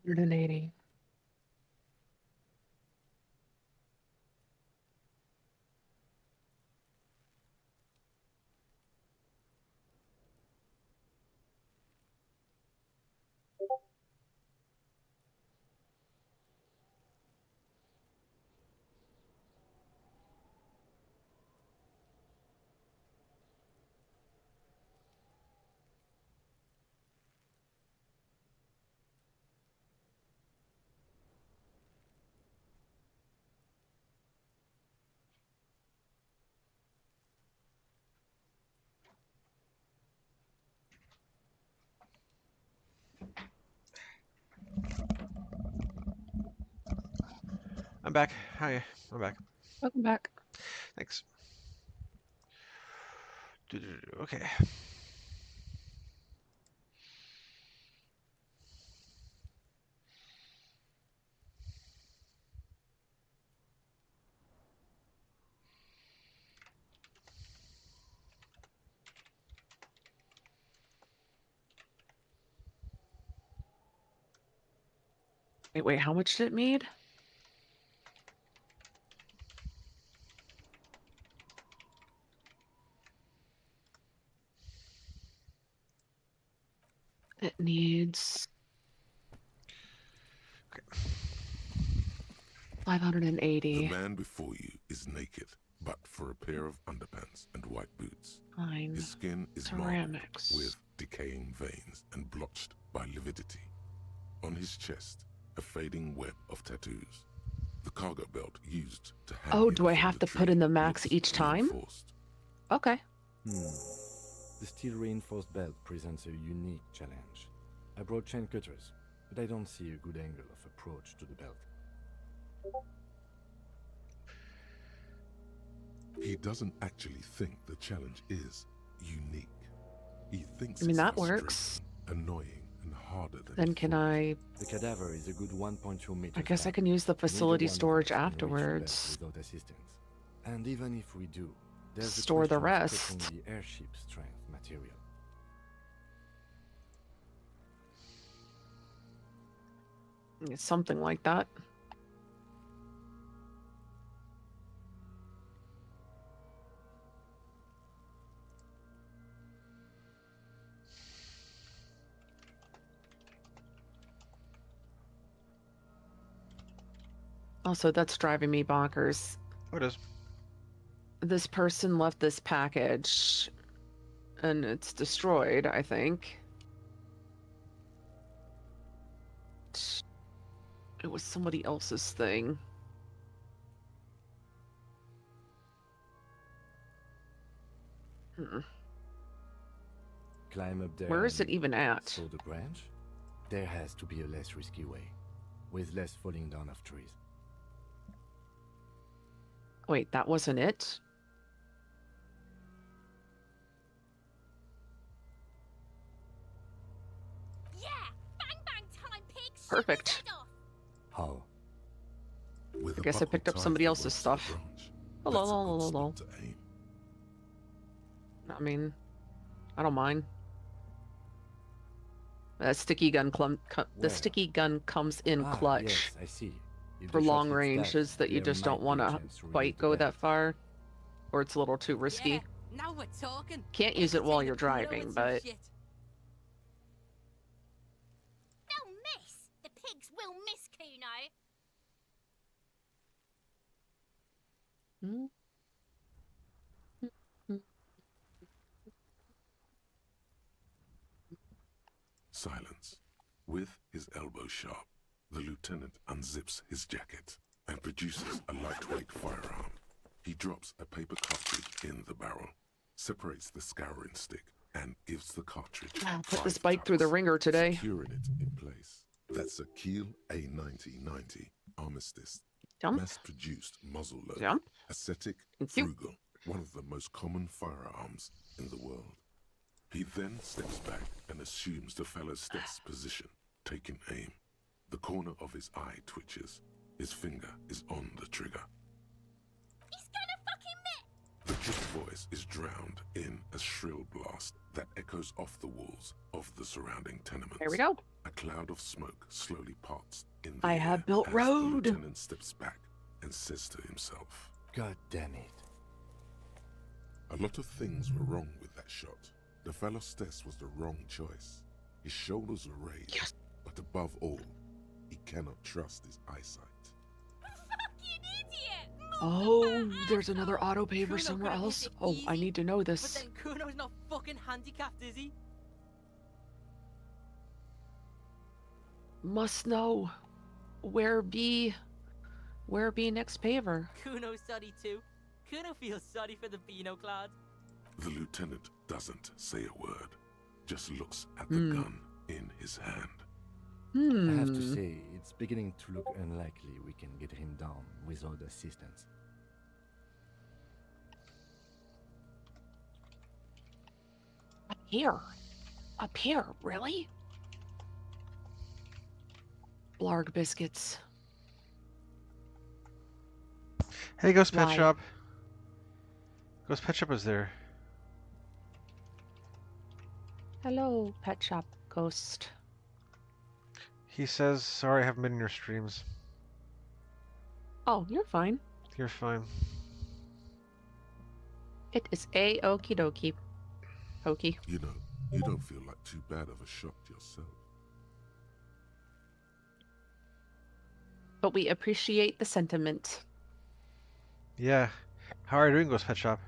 $180. I'm back. Hi, I'm back. Welcome back. Thanks. Okay. Wait, how much did it need? It needs 580. The man before you is naked, but for a pair of underpants and white boots. Fine. His skin is Ceramics. marked with decaying veins and blotched by lividity. On his chest, a fading web of tattoos. The cargo belt used to hang Oh, him do I from have the to put tree in the max looks each time? reinforced. Okay. The steel reinforced belt presents a unique challenge. I brought chain cutters, but I don't see a good angle of approach to the belt. He doesn't actually think the challenge is unique. He thinks I mean, it's that frustrating, works. annoying, and harder than Then he can thought. I... The cadaver is a good 1.2 meters. I guess I back. can use the Neither facility one of storage us can reach the belt afterwards. without assistance. And even if we do, there's the Store the question of rest. touching the airship strength material. Something like that. Also, that's driving me bonkers. Oh, it is. This person left this package and it's destroyed, I think. It was somebody else's thing. Climb up there. Where is and it even at? saw the branch? There has to be a less risky way, with less falling down of trees. Wait, that wasn't it? Yeah! Bang bang time, pigs! Shoot Perfect. his head off. How? With I a guess I buckle picked up tied somebody to else's ropes to the stuff. branch, Hello, that's a hello, good hello. spot to aim. I mean, I don't mind. That sticky gun the Where? sticky gun comes in clutch Yes, I see. If for the shot long hits ranges that you there just might don't be want a to chance to quite relieve the go belt. that far, or it's a little too risky. Yeah, now we're talking. Can't use it while you're Entertain the Kuno driving, and some but shit. They'll miss! The pigs will miss, Kuno! Hmm? Silence. With his elbow sharp, the lieutenant unzips his jacket and produces a lightweight firearm. He drops a paper cartridge in the barrel, separates the scouring stick, and gives the cartridge I'll put 5 this bike through the tucks, ringer today. securing it in place. That's a Kiel A9090 Armistice, Jump, mass-produced muzzle loader, jump. ascetic, Thank you. frugal, one of the most common firearms in the world. He then steps back and assumes the fellow's stance position, taking aim. The corner of his eye twitches. His finger is on the trigger. He's gonna fucking miss! The trick voice is drowned in a shrill blast that echoes off the walls of the surrounding tenements. There we go. A cloud of smoke slowly parts in the I air have built as road. The lieutenant steps back and says to himself, God damn it. "A lot of things were wrong with that shot. The fellow's test was the wrong choice. His shoulders were raised, Yes. but above all, he cannot trust his eyesight." Fucking idiot! Oh, there's another auto paver Kuno somewhere could've else. hit it Oh, I easy, need to know But this. then Kuno's not fucking handicapped, is he? Must know. Where be next paver? Kuno's sorry too. Kuno feels sorry for the Beano cloud. The lieutenant doesn't say a word, just looks at the gun in his hand. I have to say, it's beginning to look unlikely we can get him down without assistance. Up here, really? Blarg biscuits. Hey, Ghost Pet Why? Shop. Ghost Pet Shop is there. Hello, pet shop ghost. He says, sorry I haven't been in your streams. Oh, you're fine. You're fine. It is a-okie dokie. Hokey. You know, you don't feel like too bad of a shot yourself. But we appreciate the sentiment. Yeah. How are you doing, Ghost Pet Shop?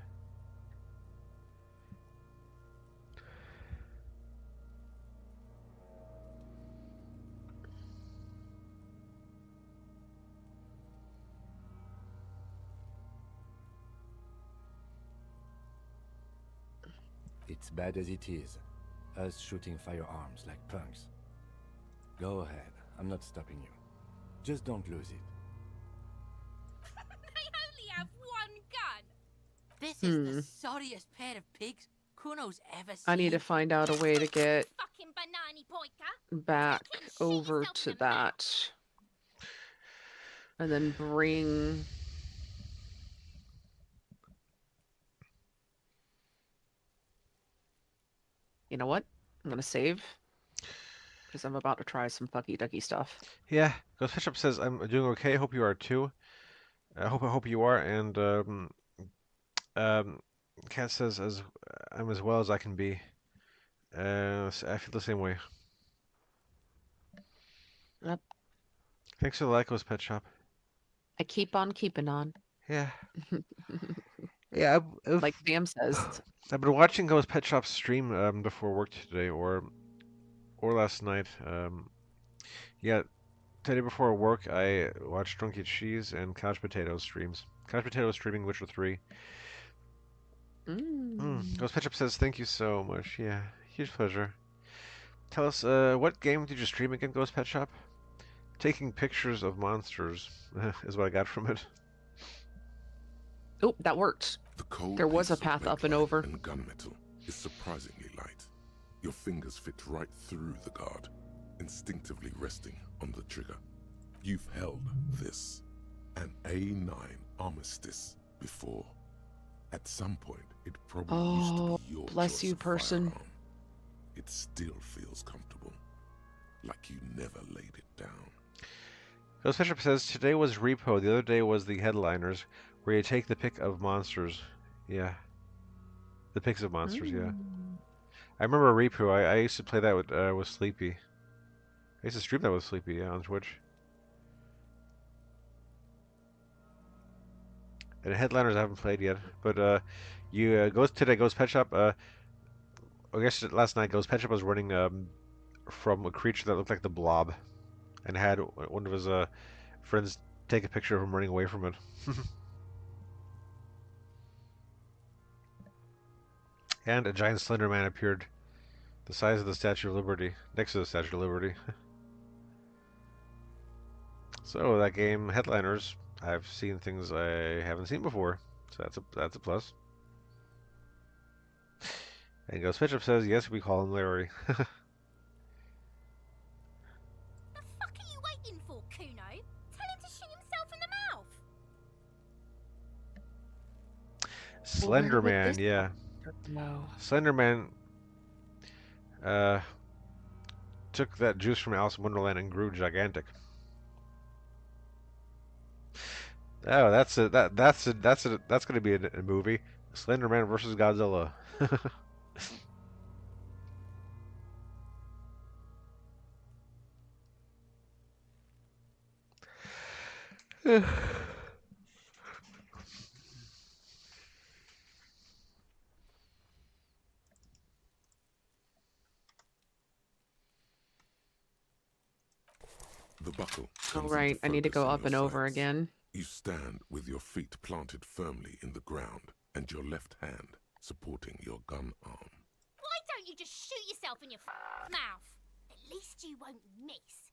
It's bad as it is. Us shooting firearms like punks. Go ahead. I'm not stopping you. Just don't lose it. They only have one gun. This is the sorriest pair of pigs Kuno's ever seen. I need to find out a way to get Fucking banana poika. back Fucking shit over yourself to in the mouth. that. And then bring... You know what? I'm gonna save. Because I'm about to try some fucky ducky stuff. Yeah. Ghost Pet Shop says, I'm doing okay. Hope you are too. I hope you are. And Cat says, I'm as well as I can be. I feel the same way. Yep. Thanks for the like, Ghost Pet Shop. I keep on keeping on. Yeah. Yeah, Like Sam says. I've been watching Ghost Pet Shop's stream before work today, or last night. Yeah, today before work I watched Drunky Cheese and Couch Potatoes streams. Couch Potatoes streaming Witcher 3. Ghost Pet Shop says thank you so much. Yeah, huge pleasure. Tell us, what game did you stream again, Ghost Pet Shop? Taking pictures of monsters is what I got from it. Oh, that worked. The cold There was a piece of path up and bakelite over. And gunmetal is surprisingly light. Your fingers fit right through the guard, instinctively resting on the trigger. You've held this, an A9 Armistice, before. At some point, it probably used to be your bless choice you, of person. firearm. It still feels comfortable, like you never laid it down. Ghost Pet Shop says today was Repo, the other day was the Headliners, where you take the pick of monsters. Yeah. The picks of monsters, yeah. I remember Repo. I used to play that with Sleepy. I used to stream that with Sleepy, yeah, on Twitch. And Headliners I haven't played yet, but you today Ghost Pet Shop. I guess last night Ghost Pet Shop was running from a creature that looked like the Blob, and had one of his friends take a picture of him running away from it. And a giant Slender Man appeared, the size of the Statue of Liberty, next to the Statue of Liberty. So that game, Headliners, I've seen things I haven't seen before, so that's a plus. And Ghost Pet Shop says, yes, we call him Larry. The fuck are you waiting for, Kuno? Tell him to shoot himself in the mouth. Slender Man, yeah. No. Slender Man took that juice from Alice in Wonderland and grew gigantic. Oh, that's gonna be a movie. Slender Man versus Godzilla. The buckle. Oh, comes right. into I need to focus go in up your and over sights. again. You stand with your feet planted firmly in the ground and your left hand supporting your gun arm. Why don't you just shoot yourself in your mouth? At least you won't miss.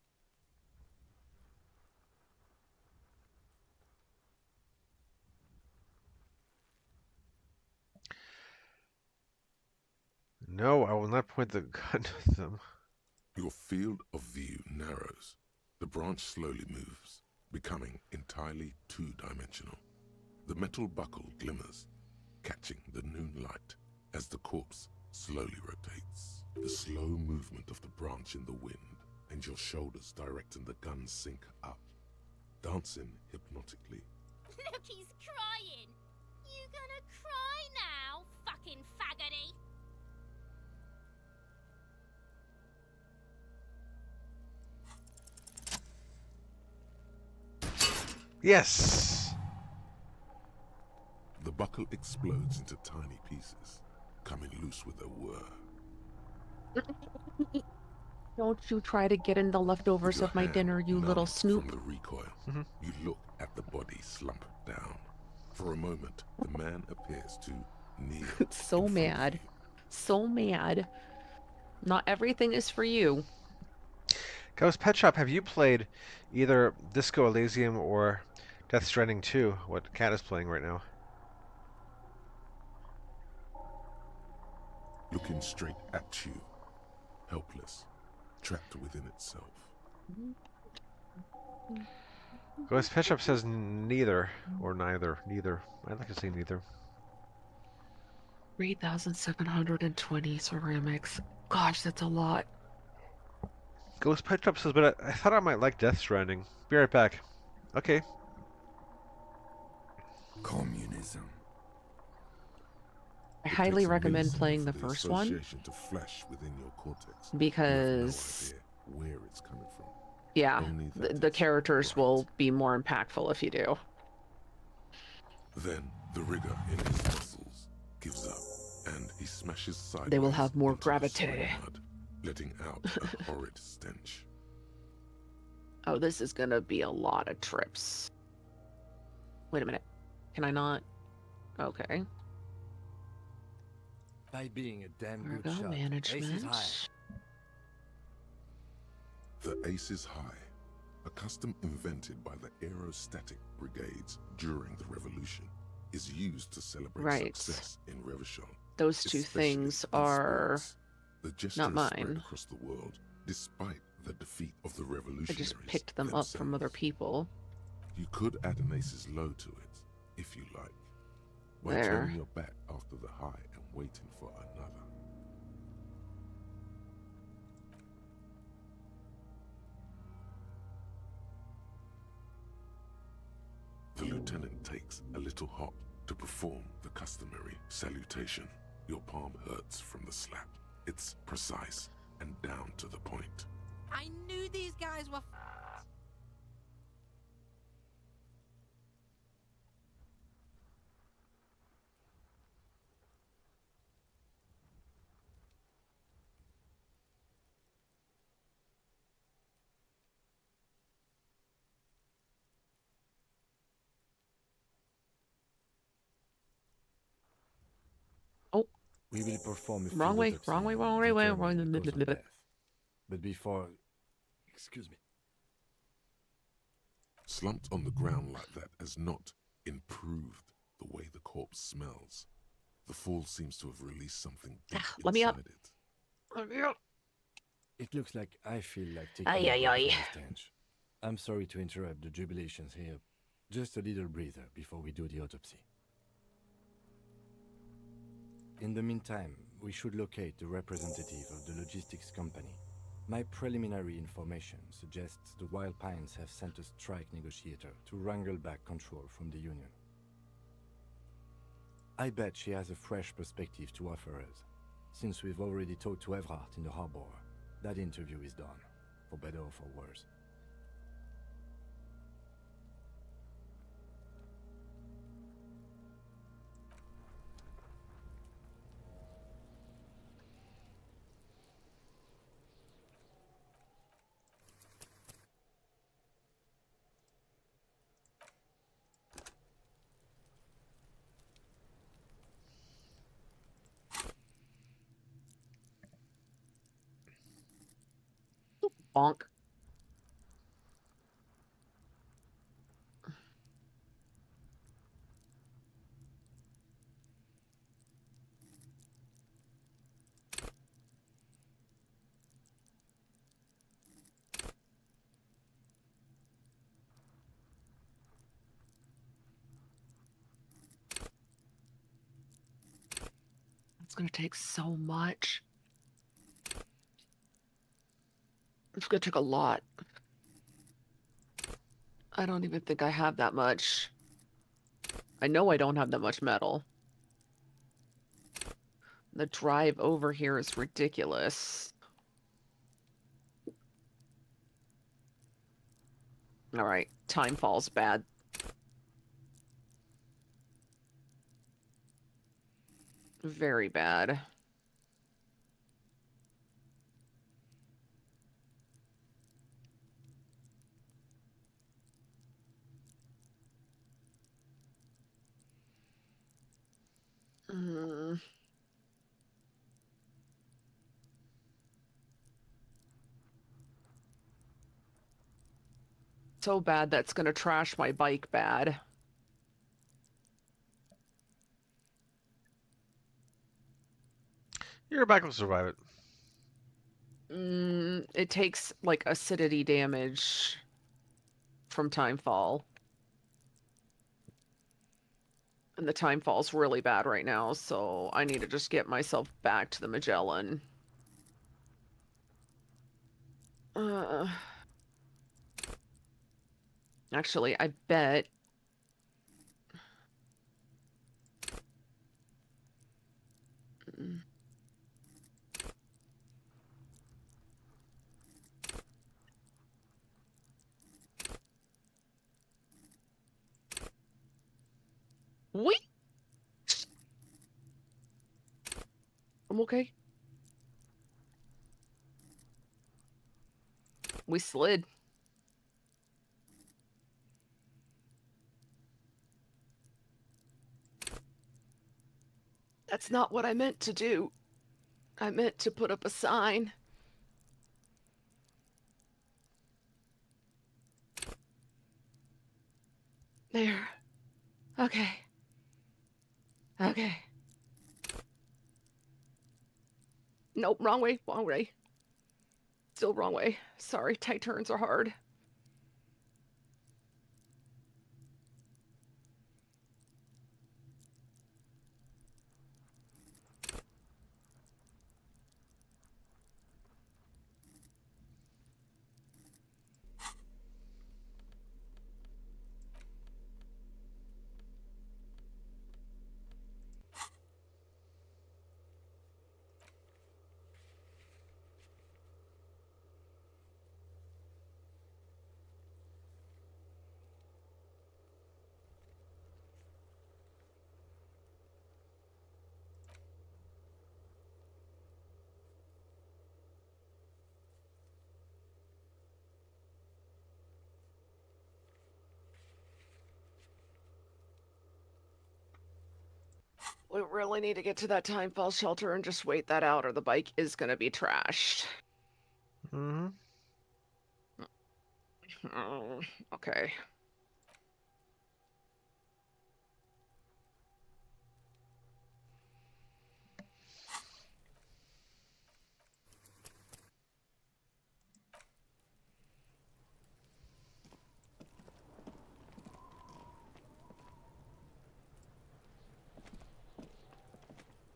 No, I will not point the gun at them. Your field of view narrows. The branch slowly moves, becoming entirely two-dimensional. The metal buckle glimmers, catching the noon light as the corpse slowly rotates. The slow movement of the branch in the wind and your shoulders directing the gun's sink up, dancing hypnotically. Look, he's crying. You gonna cry now, fucking faggoty? Yes! The buckle explodes into tiny pieces, coming loose with a whir. Don't you try to get in the leftovers With your of my hand dinner, you little numb snoop. From the recoil, you look at the body slump down. For a moment, the man appears to kneel. So in front of mad. you. So mad. Not everything is for you. Ghost Pet Shop, have you played either Disco Elysium or Death Stranding 2? What Cat is playing right now? Looking straight at you, helpless, trapped within itself. Ghost Pet Shop says neither, or neither. Neither. I'd like to say neither. 3,720 ceramics. Gosh, that's a lot. Ghost Pet Shop says, but I thought I might like Death Stranding. Be right back. Okay. Communism. I It highly takes a recommend millisecond playing for the the first one association to flash within your cortex. because, You have no idea where it's coming from. yeah, Only that the it's characters right. will be more impactful if you do. Then the rigor in his muscles gives up, and he smashes sideways. They will have more into the gravity. sweaty mud, letting out a horrid stench. Oh, this is gonna be a lot of trips. Wait a minute. Can I not? Okay. By being a damn good Cargo shot, management. ace is high. The Ace is High, a custom invented by the Aerostatic Brigades during the Revolution, is used to celebrate Right. success in Revachol. Those two especially things in are sports. The gesture not is spread mine. across the world, despite the defeat of the I revolutionaries. just picked them up from other themselves. people. You could add an Ace's Low to it, if you like, by There. turning your back after the high and waiting for another. The lieutenant takes a little hop to perform the customary salutation. Your palm hurts from the slap. It's precise and down to the point. I knew these guys were. Oh, We will perform a Wrong field way, autopsy wrong way, and wrong way, determine wrong the cause of way. death. But before... Excuse me. Slumped on the ground like that has not improved the way the corpse smells. The fall seems to have released something deep Let me up. inside it. Let me up. It looks like I feel like taking Ay, a ay, break ay. from the stench. I'm sorry to interrupt the jubilations here. Just a little breather before we do the autopsy. In the meantime, we should locate the representative of the logistics company. My preliminary information suggests the Wild Pines have sent a strike negotiator to wrangle back control from the union. I bet she has a fresh perspective to offer us. Since we've already talked to Everhart in the harbor, that interview is done, for better or for worse. Bonk. It's gonna take so much. It's gonna take a lot. I don't even think I have that much. I know I don't have that much metal. The drive over here is ridiculous. All right, time falls bad. Very bad. Mm. So bad that's gonna trash my bike bad. Your back will survive it. It takes like acidity damage from timefall. And the timefall's really bad right now, so I need to just get myself back to the Magellan. Actually, I bet... Wait! I'm okay. We slid. That's not what I meant to do. I meant to put up a sign. There. Okay. Okay. Nope, wrong way, wrong way. Still wrong way. Sorry, tight turns are hard. We really need to get to that timefall shelter and just wait that out, or the bike is gonna be trashed. Mm-hmm. Oh, okay.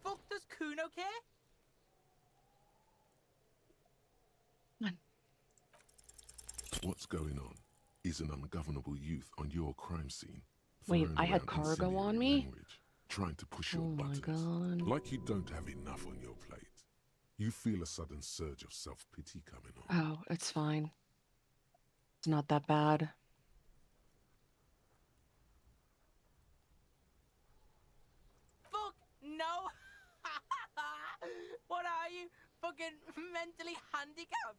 Fuck does Kuno care? What's going on? Is an ungovernable youth on your crime scene. Wait, Throwing I had around cargo on incendiary me? language, trying to push your Oh my buttons. god. Like you don't have enough on your plate. You feel a sudden surge of self-pity coming on. Oh, it's fine. It's not that bad. Fuck no! What are you? Fucking mentally handicapped?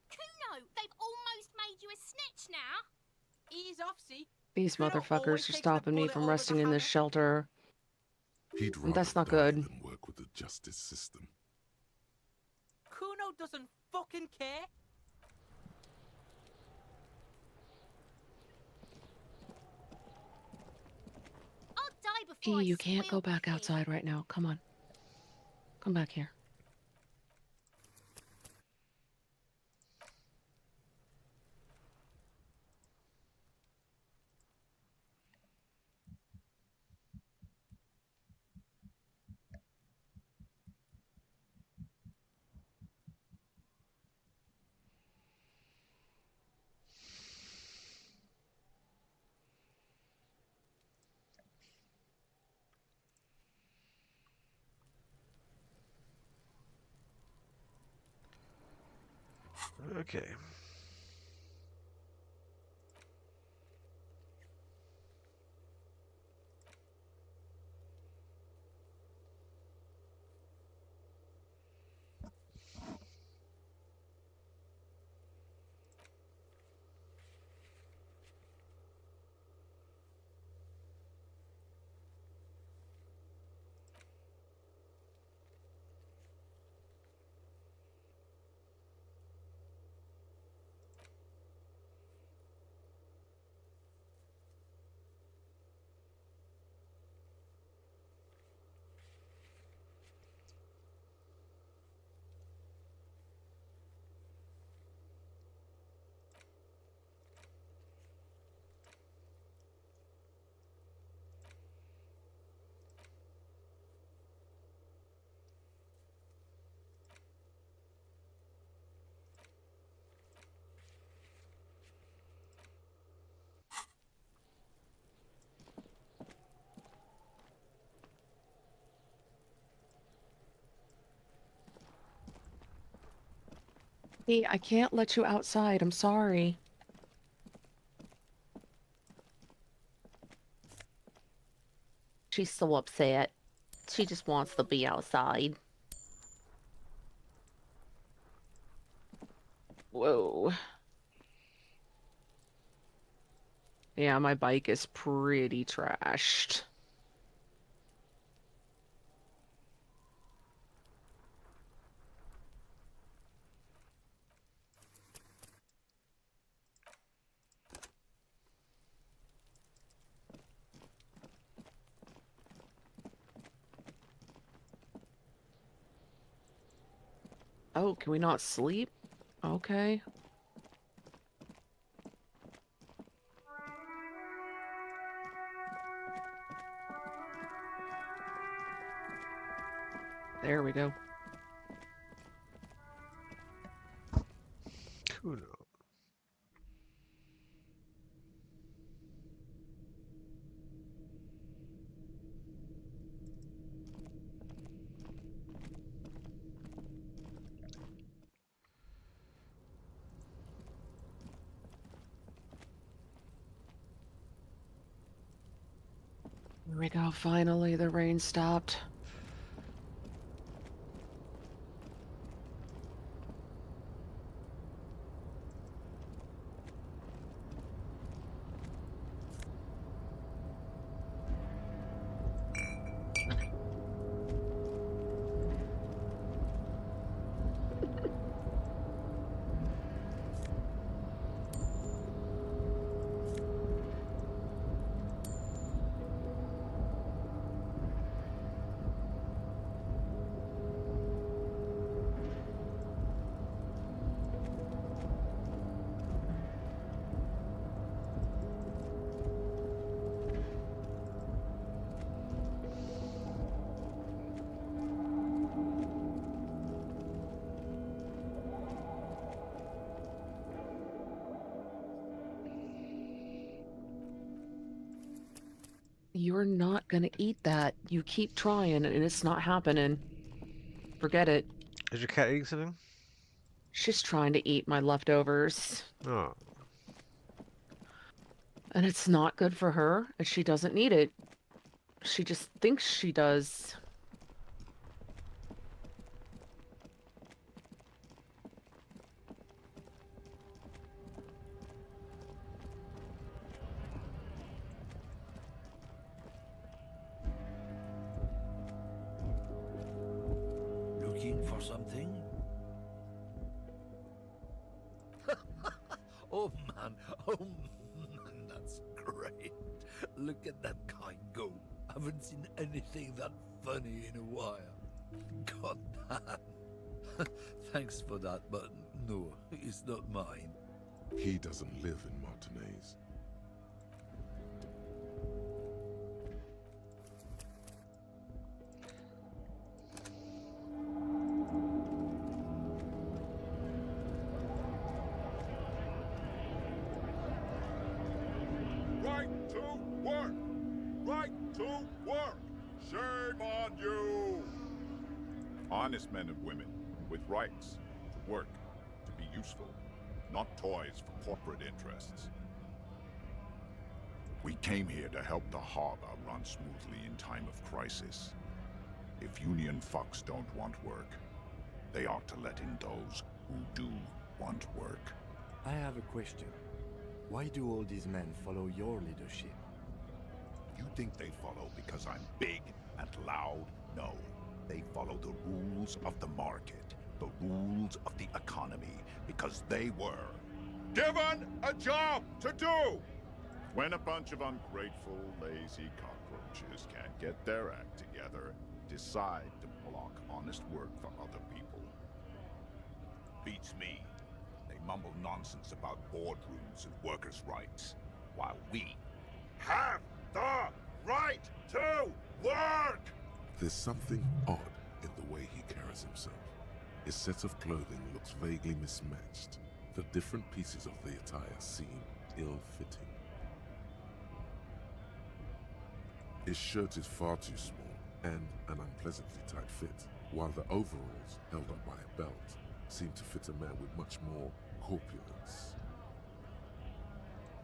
Kuno, they've almost made you a snitch now. Ease off, see? These Kuno always motherfuckers are takes the stopping me bullet from over resting the in this hammer. shelter. He'd rather That's not die good. than work with the justice system. Kuno doesn't fucking care. I'll die before P, I you can't spoil go back the pig. outside right now. Come on. Come back here. Okay. Hey, I can't let you outside. I'm sorry. She's so upset. She just wants to be outside. Whoa. Yeah, my bike is pretty trashed. Oh, can we not sleep? Okay. There we go. Kuno. Here we go. Finally, the rain stopped. You're not gonna eat that. You keep trying and it's not happening. Forget it. Is your cat eating something? She's trying to eat my leftovers. Oh. And it's not good for her, and she doesn't need it. She just thinks she does. Looking for something? Oh man, that's great. Look at that kite go. Haven't seen anything that funny in a while. God damn. Thanks for that, but no, it's not mine. He doesn't live in Martinez. Right to work! Right to work! Shame on you! Honest men and women with rights to work, to be useful, not toys for corporate interests. We came here to help the harbor run smoothly in time of crisis. If Union fucks don't want work, they ought to let in those who do want work. I have a question. Why do all these men follow your leadership? You think they follow because I'm big and loud? No. They follow the rules of the market, the rules of the economy, because they were given a job to do! When a bunch of ungrateful, lazy cockroaches can't get their act together, decide to block honest work for other people. Beats me. They mumble nonsense about boardrooms and workers' rights, while we have the right to work! There's something odd in the way he carries himself. His set of clothing looks vaguely mismatched. The different pieces of the attire seem ill-fitting. His shirt is far too small and an unpleasantly tight fit, while the overalls, held up by a belt, seem to fit a man with much more corpulence.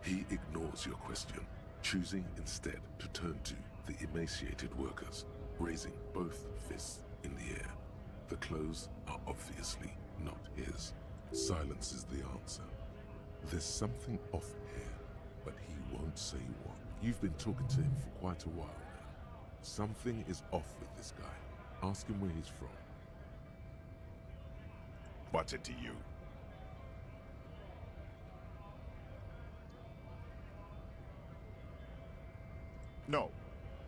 He ignores your question, choosing instead to turn to the emaciated workers, raising both fists in the air. The clothes are obviously not his. Silence is the answer. There's something off here, but he won't say what. You've been talking to him for quite a while now. Something is off with this guy. Ask him where he's from. What's it to you? No,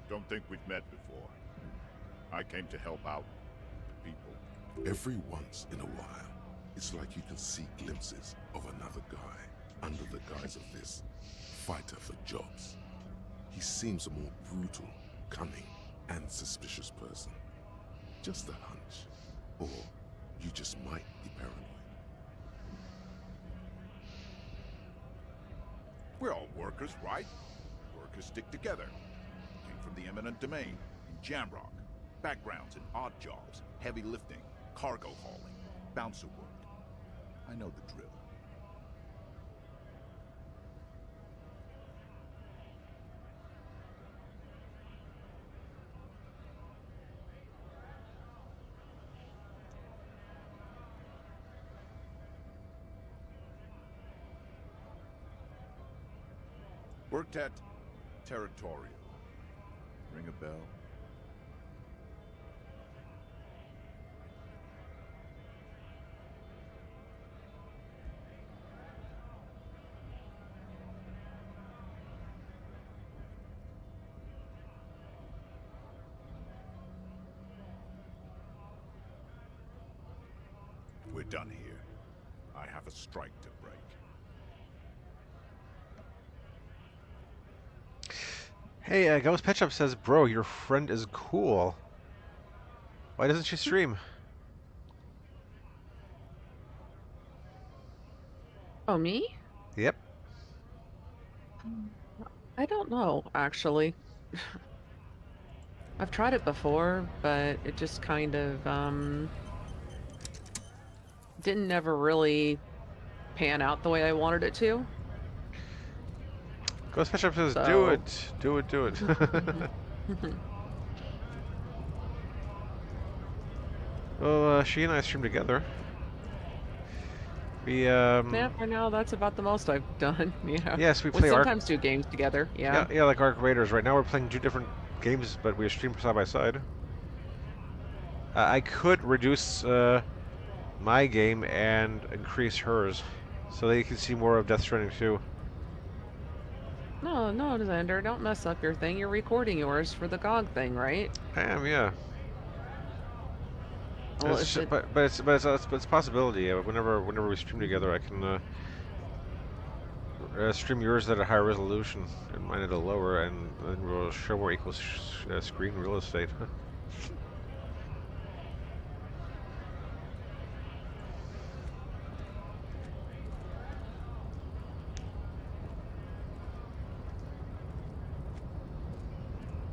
don't think we've met before. I came to help out the people. Every once in a while, it's like you can see glimpses of another guy under the guise of this fighter for jobs. He seems a more brutal, cunning, and suspicious person. Just a hunch. Or you just might be paranoid. We're all workers, right? Workers stick together. Came from the eminent domain, in Jamrock. Backgrounds in odd jobs, heavy lifting, cargo hauling, bouncer work. I know the drill. Worked at Territorial. Ring a bell? We're done here. I have a strike to break. Hey, Ghost Pet Shop says, bro, your friend is cool. Why doesn't she stream? Oh, me? Yep. I don't know, actually. I've tried it before, but it just kind of, didn't ever really pan out the way I wanted it to. Ghost Pet Shop says, So... do it. Do it, do it. Well, she and I stream together. We, Yeah, for now, that's about the most I've done, yeah. Yes, we We play sometimes do games together, yeah. Yeah, like Ark Raiders. Right now we're playing 2 different games, but we stream side by side. I could reduce my game and increase hers, so that you can see more of Death Stranding 2. No, Exander, don't mess up your thing. You're recording yours for the GOG thing, right? I am, yeah. Well, It's a possibility. Whenever we stream together, I can stream yours at a higher resolution and mine at a lower, and then we'll show more equal screen real estate.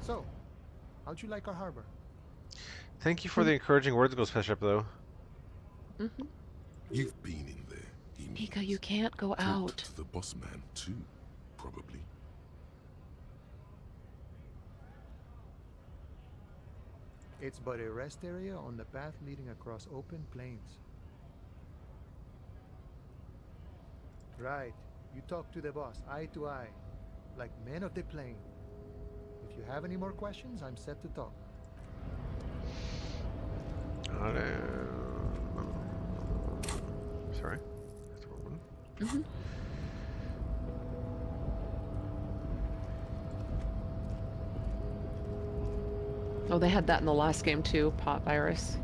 So, how'd you like our harbor? Thank you for the encouraging words, Ghost Pet Shop, though. Mm-hmm. You've been in there. demons. Pika, you can't go Talked out. to the boss man too, probably. It's but a rest area on the path leading across open plains. Right. You talk to the boss, eye to eye, like men of the plain. If you have any more questions, I'm set to talk. Sorry. Mm-hmm. Oh, they had that in the last game too, pot virus.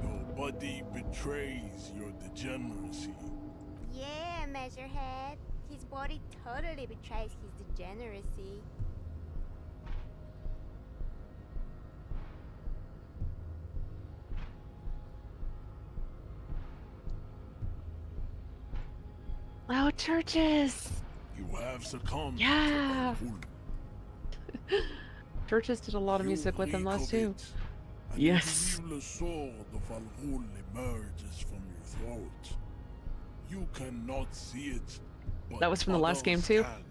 Nobody betrays your degeneracy. Yeah, Measurehead. His body totally betrays his degeneracy. Oh, churches! You have succumbed Yeah! to Valhalla. Churches did a lot of music with him last too. And Yes. the sword of Valhalla emerges from your throat. You cannot see it, but That was from the last game others too? can.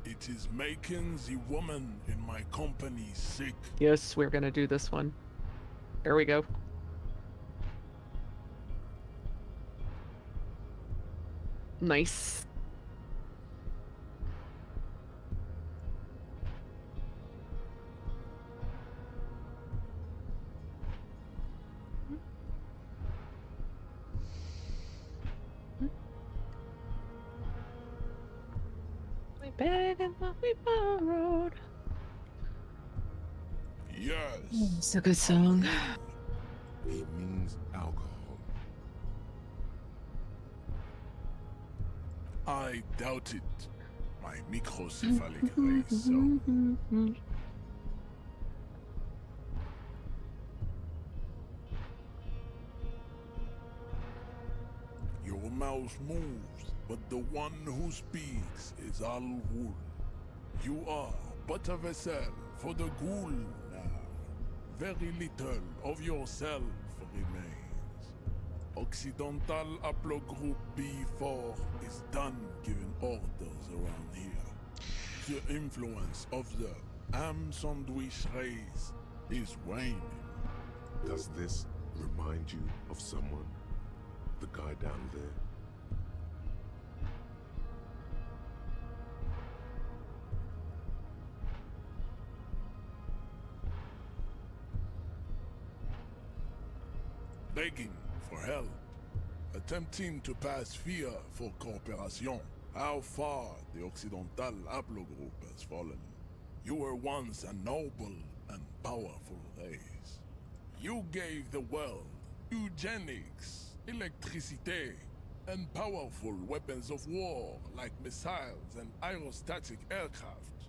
It is making the woman in my company sick. Yes, we're gonna do this one. There we go. Nice. We beg and what we borrowed. Yes. It's a good song. He means alcohol. I doubt it. My microcephalic race, so. Your mouth moves, but the one who speaks is Al-Ghul. You are but a vessel for the Ghul now. Very little of yourself remains. Occidental Haplogroup B4 is done giving orders around here. The influence of the ham sandwich race is waning. Does this remind you of someone? The guy down there? Begging for help. Attempting to pass fear for cooperation. How far the Occidental Haplogroup has fallen. You were once a noble and powerful race. You gave the world eugenics, electricity, and powerful weapons of war like missiles and aerostatic aircraft.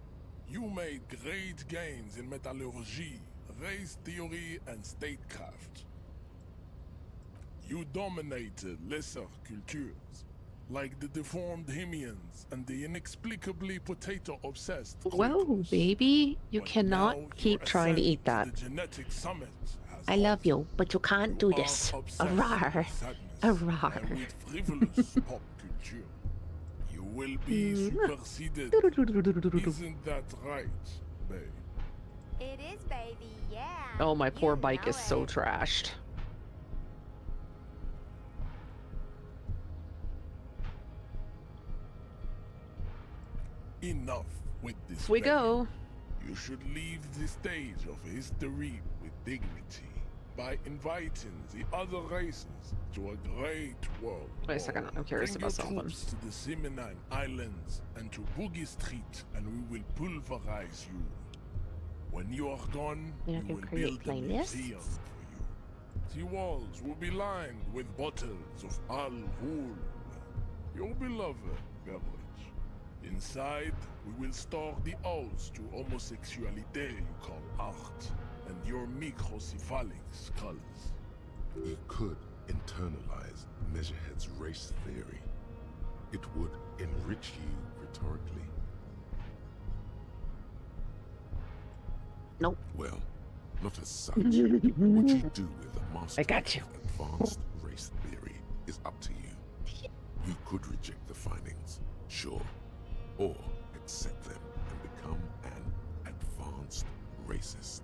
You made great gains in metallurgy, race theory, and statecraft. You dominated lesser cultures, like the deformed Himians and the inexplicably potato-obsessed. Whoa, baby. You cannot keep trying to eat that. The genetic summit has I love you, but you can't do this. Arrar. Arrar. and with frivolous pop culture. You will be superseded. Isn't that right, babe? It is, baby, yeah. Oh, my poor You bike know is so it. trashed. Enough with this. Here we begging. go. You should leave the stage of history with dignity by inviting the other races to a great world. Wait a second, I'm curious Bring about your something. troops to the Seminine Islands and to Boogie Street, and we will pulverize you. When you are gone, You we can will create build a playlists. museum for you. The walls will be lined with bottles of Al-Ghul, your beloved beverage. Inside, we will store the odes to homosexuality you call art, and your microcephalic skulls. You could internalize Measurehead's race theory. It would enrich you rhetorically. Nope. Well, not as such. What you do with the master I got you. of advanced race theory is up to you. You could reject the findings, sure, or accept them and become an advanced racist.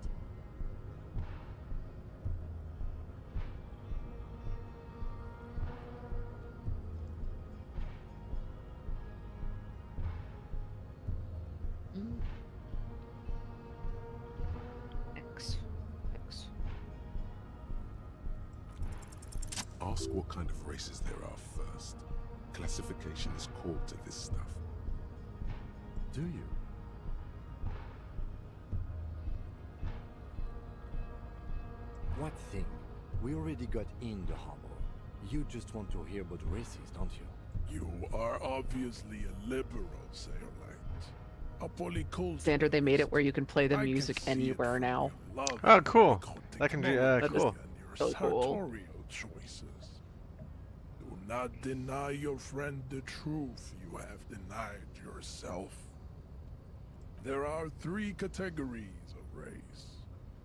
Ask what kind of races there are first. Classification is core to this stuff. Do you? What thing? We already got in the harbor. You just want to hear about races, don't you? You are obviously a liberal, Sayolite. A polyculturalist. Xander, they made it where you can play the I can music see it anywhere from now. your love Oh, cool. for That can do. technology Cool. and your So cool. sartorial choices. Do not deny your friend the truth you have denied yourself. There are 3 categories of race.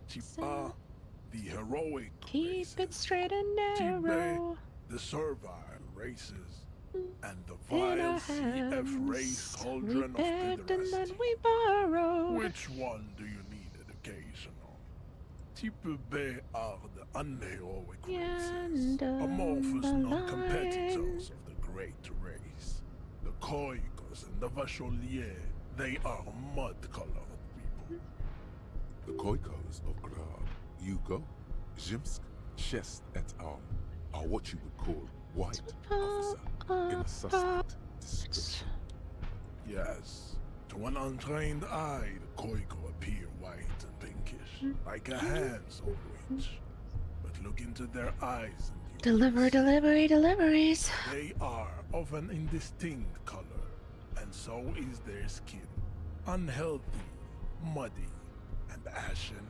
Tipa, the heroic Keep races. it straight and narrow. Tipe, the servile races. And the In our vile CF race hands, we cauldron of begged and then pederasty. we borrowed. Which one do you need education on? Type B are the unheroic races, amorphous non-competitors of the great race. The Koikos and the Vacholier, they are mud-colored people. The Koikos of Grad, Yugo, Zhimsk, Shest et al. Are what you would call white officer in a suspect description. Yes, to an untrained eye, the Koiko appear white and pinkish, like a hand's on which. But look into their eyes and Deliveries. they are of an indistinct color, and so is their skin. Unhealthy, muddy, and ashen.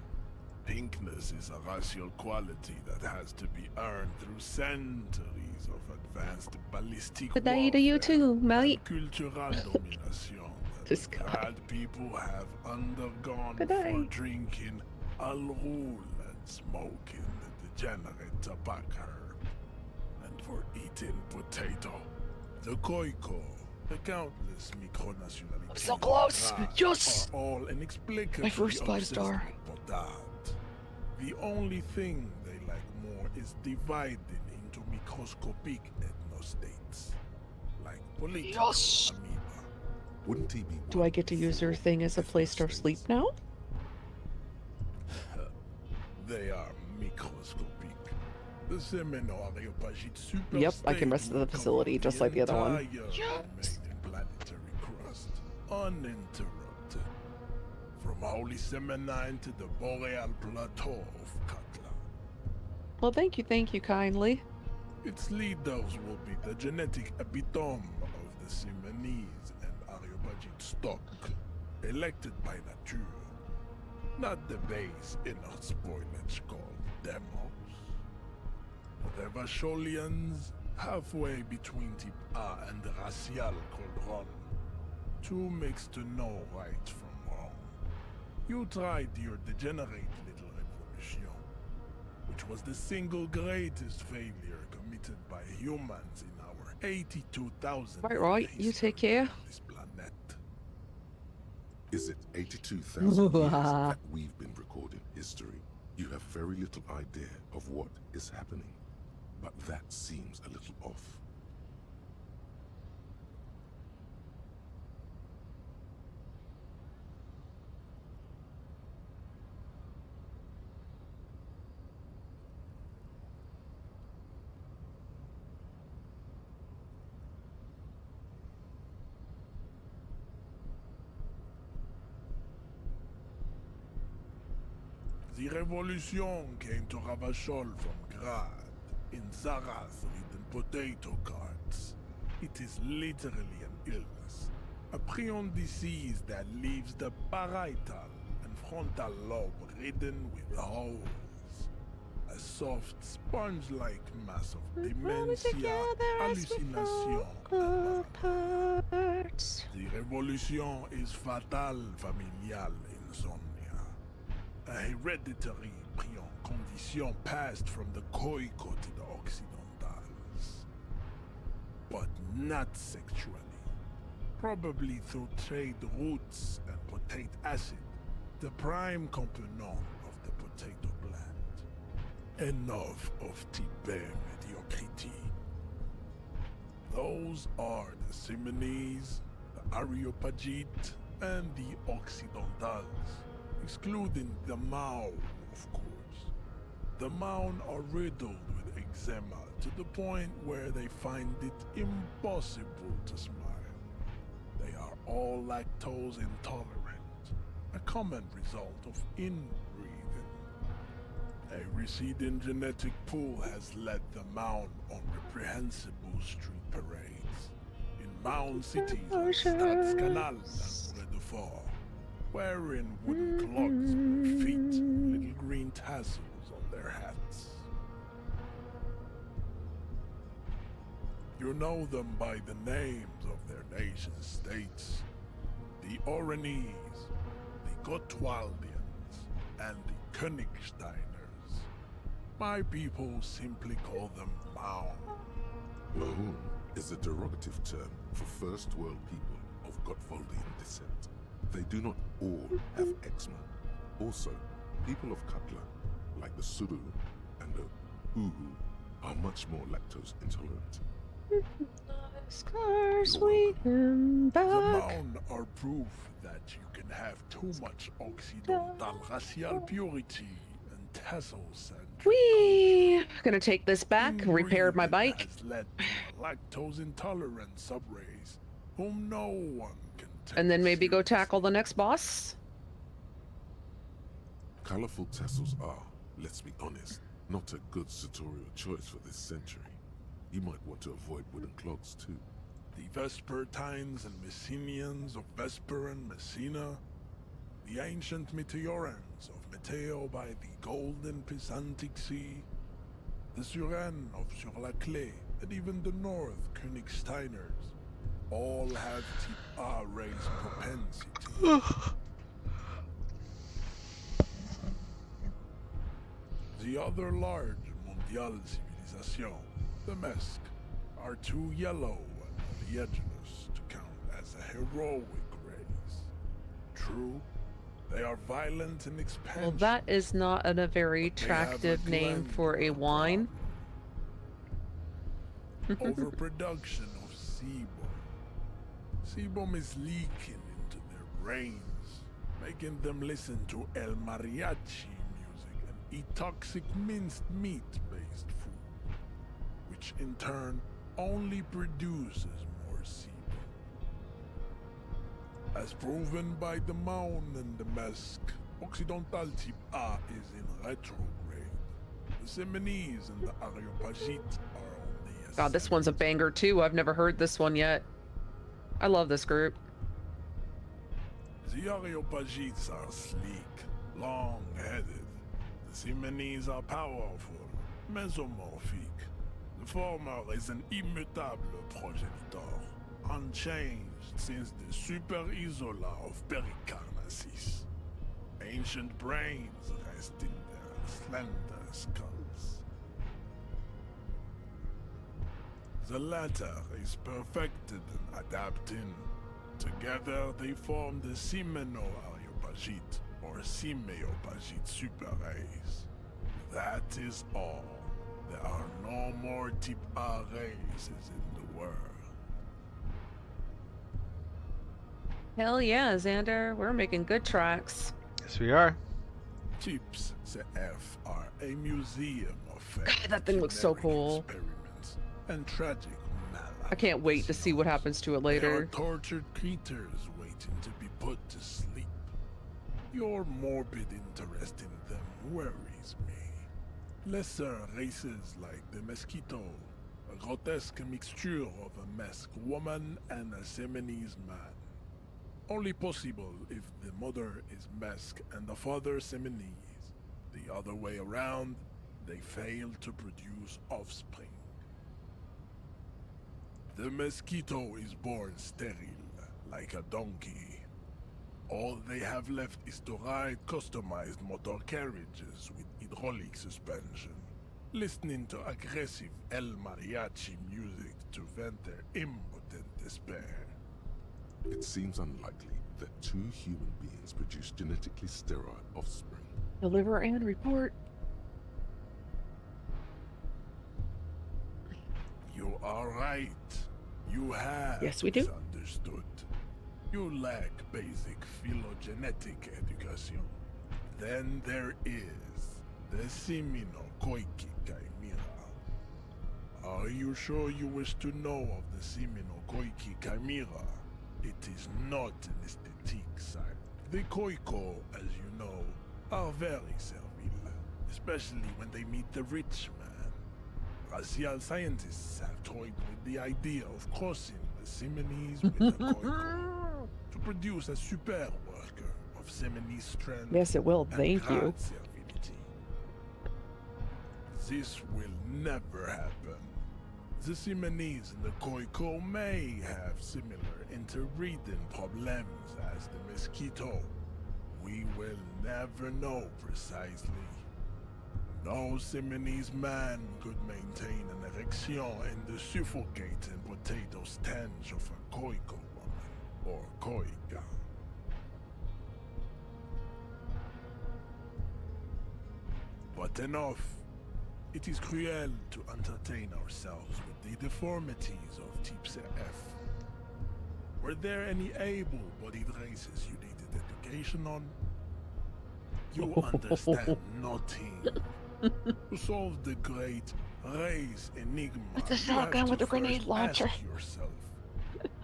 Pinkness is a racial quality that has to be earned through centuries of advanced ballistic Good day to you too, mate. cultural domination This that guy. bad people have undergone Good for day. drinking Al-Ghul and smoking the degenerate tobacco, and for eating potato. The Koiko, the countless micronationalities I'm so close. Yes! are all inexplicably My first obsessed 5-star. with that. The only thing they like more is dividing into microscopic ethnostates, like political Yes! amoeba. Wouldn't he be Do I get to use your thing as a place to sleep now? They are microscopic. The Semenoareopagite super Yep, I can rest of the facility just like the other one. Yes. Planetary crust, uninterrupted. From Holy Semenine to the Boreal Plateau of Katla. Well, thank you kindly. Its leaders will be the genetic epitome of the Simonese and Areopagite stock, elected by nature, not the base inner spoilage called demos. The Vacholians, halfway between Type A and the Racial Cauldron, two mixed to know right from wrong. You tried your degenerate little revolution, which was the single greatest failure committed by humans in our 82,000 Right. You take care. on this planet. Is it 82,000 years that we've been recording history? You have very little idea of what is happening, but that seems a little off. The revolution came to Ravachol from Grad, in Zarath-ridden potato carts. It is literally an illness, a prion disease that leaves the parietal and frontal lobe ridden with holes. A soft, sponge-like mass of dementia, hallucination, and paranoia. The revolution is fatal familial insomnia. a hereditary condition passed from the Koiko to the Occidentals. But not sexually. Probably through trade routes and potate acid, the prime component of the potato plant. Enough of Tibet mediocrity. Those are the Simonese, the Areopagite, and the Occidentals, excluding the Mao, of course. The Mao are riddled with eczema to the point where they find it impossible to smile. They are all lactose intolerant, a common result of inbreeding. A receding genetic pool has led the Mao on reprehensible street parades in Mao cities like Stadskanal and Bredefort, wearing wooden clogs on their feet and little green tassels on their hats. You know them by the names of their nation states: the Oranese, the Gotwaldians, and the Königsteiners. My people simply call them Mao. Mahun is a derogative term for first world people of Gotwaldian descent. They do not all have eczema. Also, people of Katla, like the Suru and the Uhu, are much more lactose intolerant. The Maun are proof that you can have too much Occidental racial purity and tassel-centric. Whee! Gonna take this back, repair my bike. Has led to a lactose-intolerant subrace whom no one can take. And then maybe go tackle the next boss? Colorful tassels are, let's be honest, not a good sartorial choice for this century. You might want to avoid wooden clogs too. The Vespertines and Messenians of Vesper and Messina, the ancient Meteorans of Meteo by the golden Pisantic Sea, the Suren of Sur-la-Clé, and even the North Königsteiners, all have Type A race propensity. The other large Mondial civilization, the Mesk, are too yellow and oleaginous to count as a heroic race. True, they are violent in expansion. Well, that is not a very attractive name for a wine. Overproduction of sebum. Sebum is leaking into their brains, making them listen to El Mariachi music and eat toxic minced meat-based food, which in turn only produces more sebum. As proven by the Maun and the Mesk, Occidental Type A is in retrograde. The Simonese and the Areopagite are on the God, this one's a banger too. I've never heard this one yet. I love this group. The Areopagites are sleek, long-headed. The Simonese are powerful, mesomorphic. The former is an immutable progenitor, unchanged since the Super Isola of Pericarnassus. Ancient brains rest in their slender skulls. The latter is perfected and adapting. Together they form the Simeno-Areopagite or Simeopagite superrace. That is all. There are no more Type A races in the world. Hell yeah, Xander. We're making good tracks. Yes, we are. Types CF are a museum of God, that thing looks so cool. experiments and tragic I can't wait to see what happens to it They are later. tortured creatures waiting to be put to sleep. Your morbid interest in them worries me. Lesser races like the Mosquito, a grotesque mixture of a Mesk woman and a Simonese man. Only possible if the mother is Mesk and the father Simonese. The other way around, they fail to produce offspring. The Mosquito is born sterile, like a donkey. All they have left is to ride customized motor carriages with hydraulic suspension, listening to aggressive El Mariachi music to vent their impotent despair. It seems unlikely that two human beings produce genetically sterile offspring. Deliver and report. You are right. You have Yes, we do. misunderstood. You lack basic phylogenetic education. Then there is the Simino Koiki Chimera. Are you sure you wish to know of the Simino Koiki Chimera? It is not an aesthetic site. The Koiko, as you know, are very servile, especially when they meet the rich man. Racial scientists have toyed with the idea of crossing the Simonese with the Koiko to produce a super worker of Simonese strength. Yes, it will. and Thank you. grand servility. This will never happen. The Simonese and the Koiko may have similar interbreeding problems as the mosquito. We will never know precisely. No Simonese man could maintain an erection in the suffocating potato stench of a Koiko woman or Koika. But enough. It is cruel to entertain ourselves with the deformities of Type F. Were there any able-bodied races you needed education on? You understand nothing. To solve the great race enigma, It's a you have shotgun to with a grenade first launcher. ask yourself,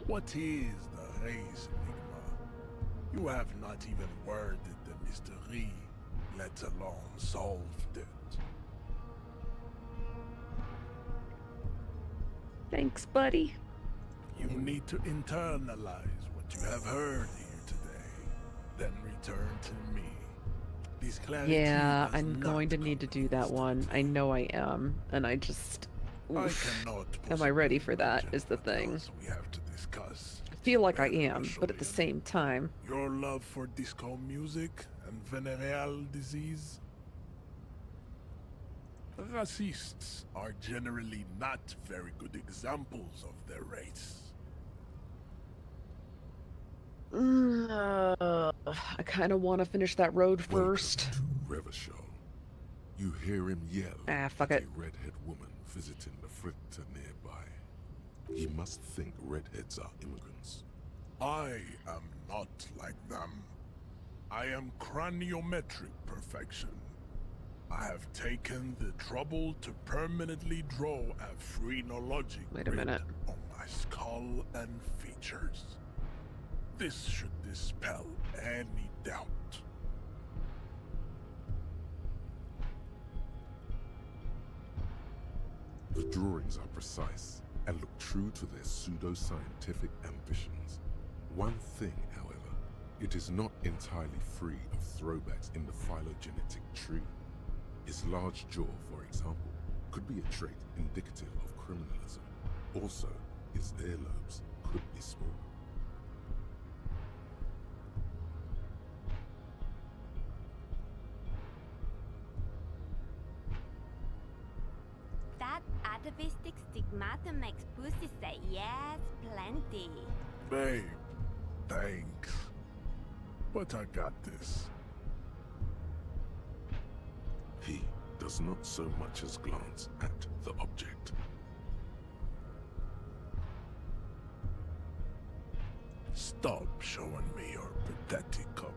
what is the race enigma? You have not even worded the mystery, let alone solved it. Thanks, buddy. You need to internalize what you have heard here today, then return to me. This clarity Yeah, does I'm not going to need to do that one. I know I am, and I just... I oof. cannot Am I ready for that, is the thing. we have to discuss. I feel like I am, but at the same time... Your love for disco music and venereal disease? Racists are generally not very good examples of their race. I kind of want to finish that road first. Revachol. You hear him yell Fuck at it. a redhead woman visiting the fritter nearby. He must think redheads are immigrants. I am not like them. I am craniometric perfection. I have taken the trouble to permanently draw a phrenologic Wait a minute. on my skull and features. This should dispel any doubt. The drawings are precise and look true to their pseudo-scientific ambitions. One thing, however, it is not entirely free of throwbacks in the phylogenetic tree. His large jaw, for example, could be a trait indicative of criminalism. Also, his earlobes could be small. That atavistic stigmata makes pussy say yes plenty. Babe, thanks. But I got this. He does not so much as glance at the object. Stop showing me your pathetic cup.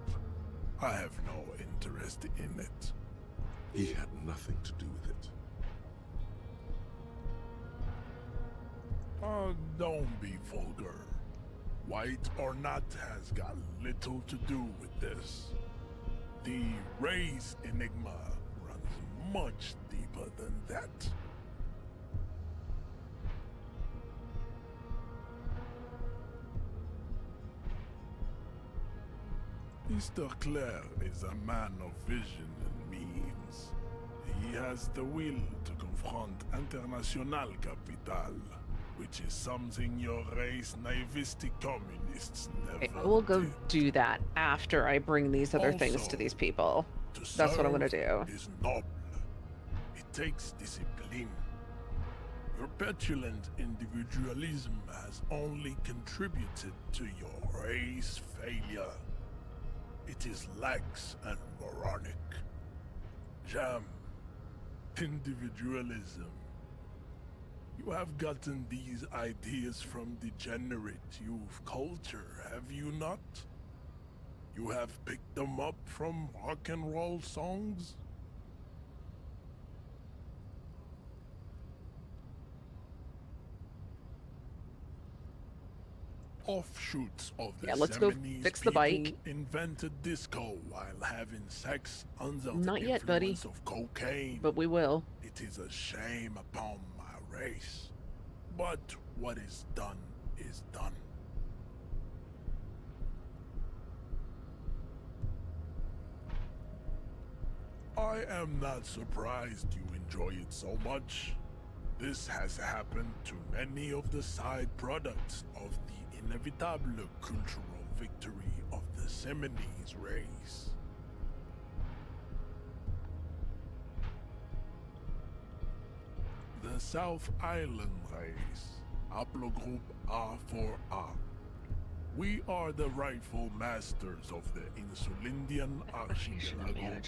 I have no interest in it. He had nothing to do with it. Don't be vulgar. White or not has got little to do with this. The race enigma runs much deeper than that. Mr. Clare is a man of vision and means. He has the will to confront international capital, which is something your race naivistic communists never Okay, I will go did. do that after I bring these other things to Also, these people. To That's what I'm gonna serve do. is noble. It takes discipline. Your petulant individualism has only contributed to your race failure. It is lax and moronic. Jam. Individualism. You have gotten these ideas from degenerate youth culture, have you not? You have picked them up from rock and roll songs? Offshoots of the let's go Seminese fix the bike. people invented disco while having sex under Not the yet, buddy. influence of cocaine. But we will. It is a shame upon my race. But what is done is done. I am not surprised you enjoy it so much. This has happened to many of the side products of the inevitable cultural victory of the Seminese race. The South Island race, haplogroup A4A. We are the rightful masters of the Insulindian archipelago.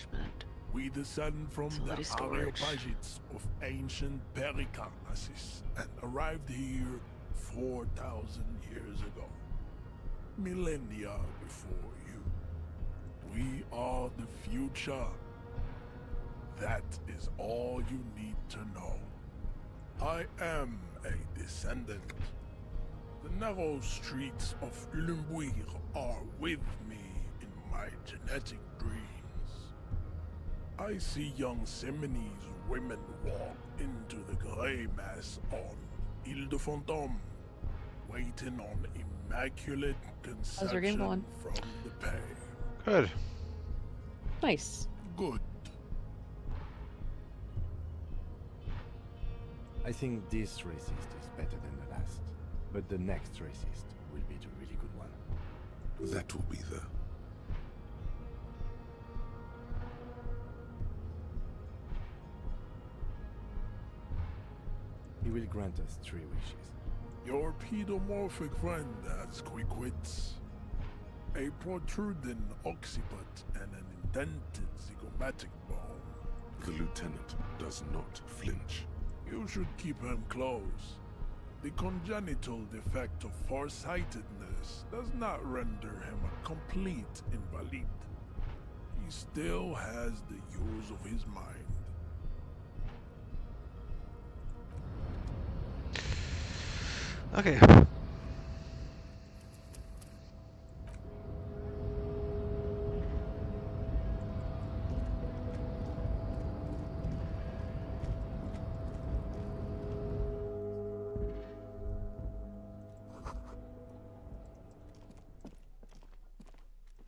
We descend from the Areopagites of ancient Pericamasis and arrived here 4,000 years ago. Millennia before you. We are the future. That is all you need to know. I am a descendant. The narrow streets of Ulumbuir are with me in my genetic dreams. I see young Seminese women walk into the grey mass on Ile de Fantôme, waiting on immaculate How's your game conception going? from the pay. Good. Nice. Good. I think this racist is better than the last, but the next racist will be the really good one. That will be the... He will grant us 3 wishes. Your pedomorphic friend has quick wits. A protruding occiput and an indented zygomatic bone. The lieutenant does not flinch. You should keep him close. The congenital defect of farsightedness does not render him a complete invalid. He still has the use of his mind. Okay.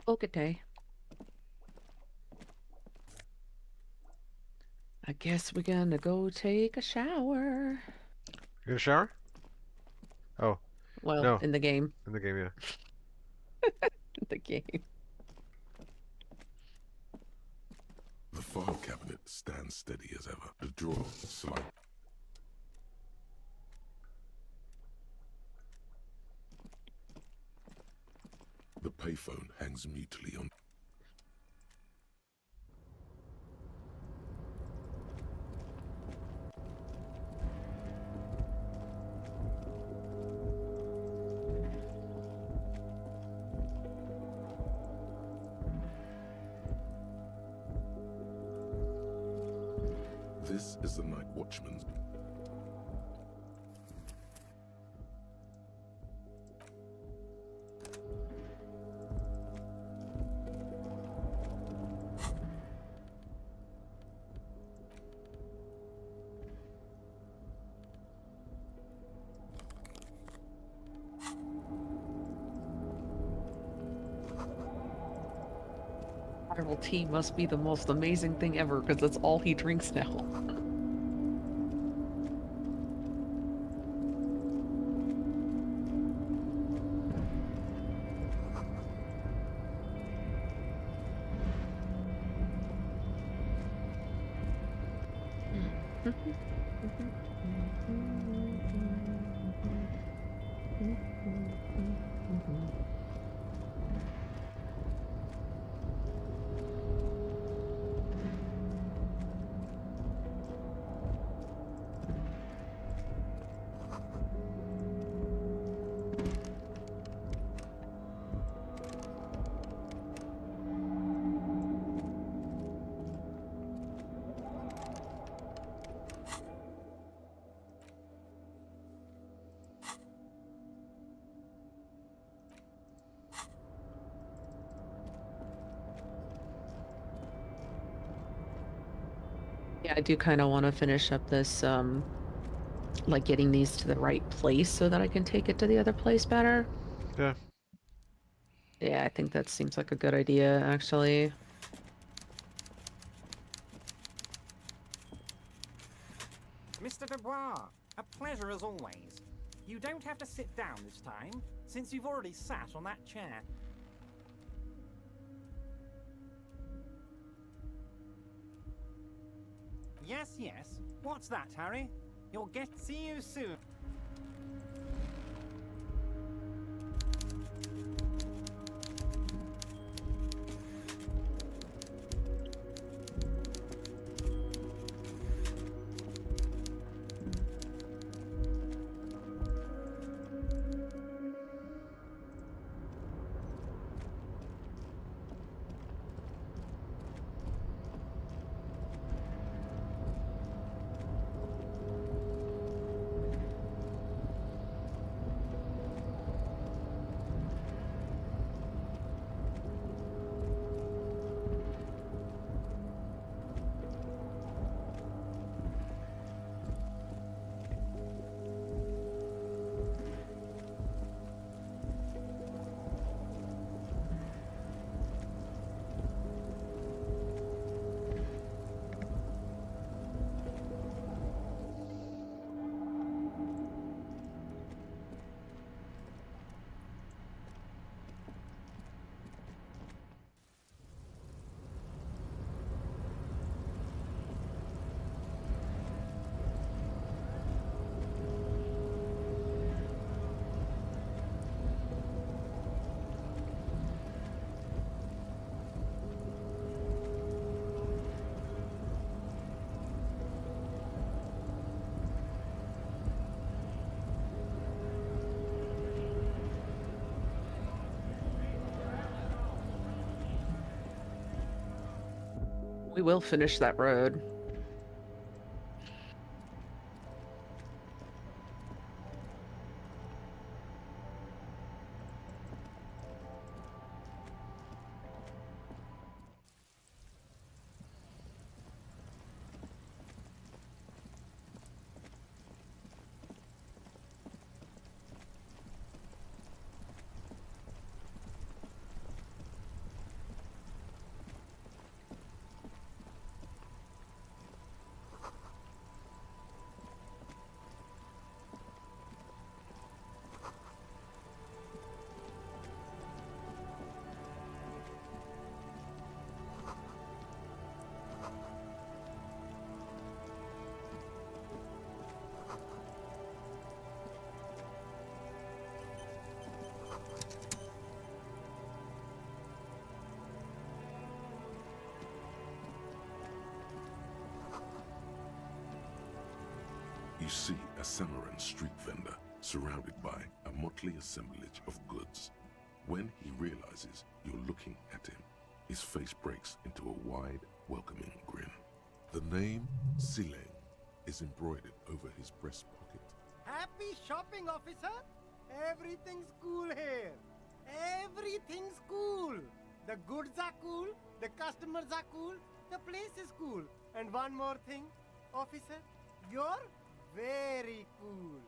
Okay. I guess we're gonna go take a shower. You gonna shower? Oh. Well, no. in the game. In the game, yeah. In the game. The file cabinet stands steady as ever. The drawer slight. The payphone hangs mutely on. This is the night watchman's. Herbal tea must be the most amazing thing ever because that's all he drinks now. Yeah, I do kind of want to finish up this, like getting these to the right place so that I can take it to the other place better. Yeah. Yeah, I think that seems like a good idea, actually. Mr. Dubois, a pleasure as always. You don't have to sit down this time, since you've already sat on that chair. Yes, yes. What's that, Harry? You'll see you soon. We will finish that road. You see a Samaran street vendor surrounded by a motley assemblage of goods. When he realizes you're looking at him, his face breaks into a wide, welcoming grin. The name Sileng is embroidered over his breast pocket. Happy shopping, officer! Everything's cool here. Everything's cool. The goods are cool, the customers are cool, the place is cool. And one more thing, officer, you're very cool.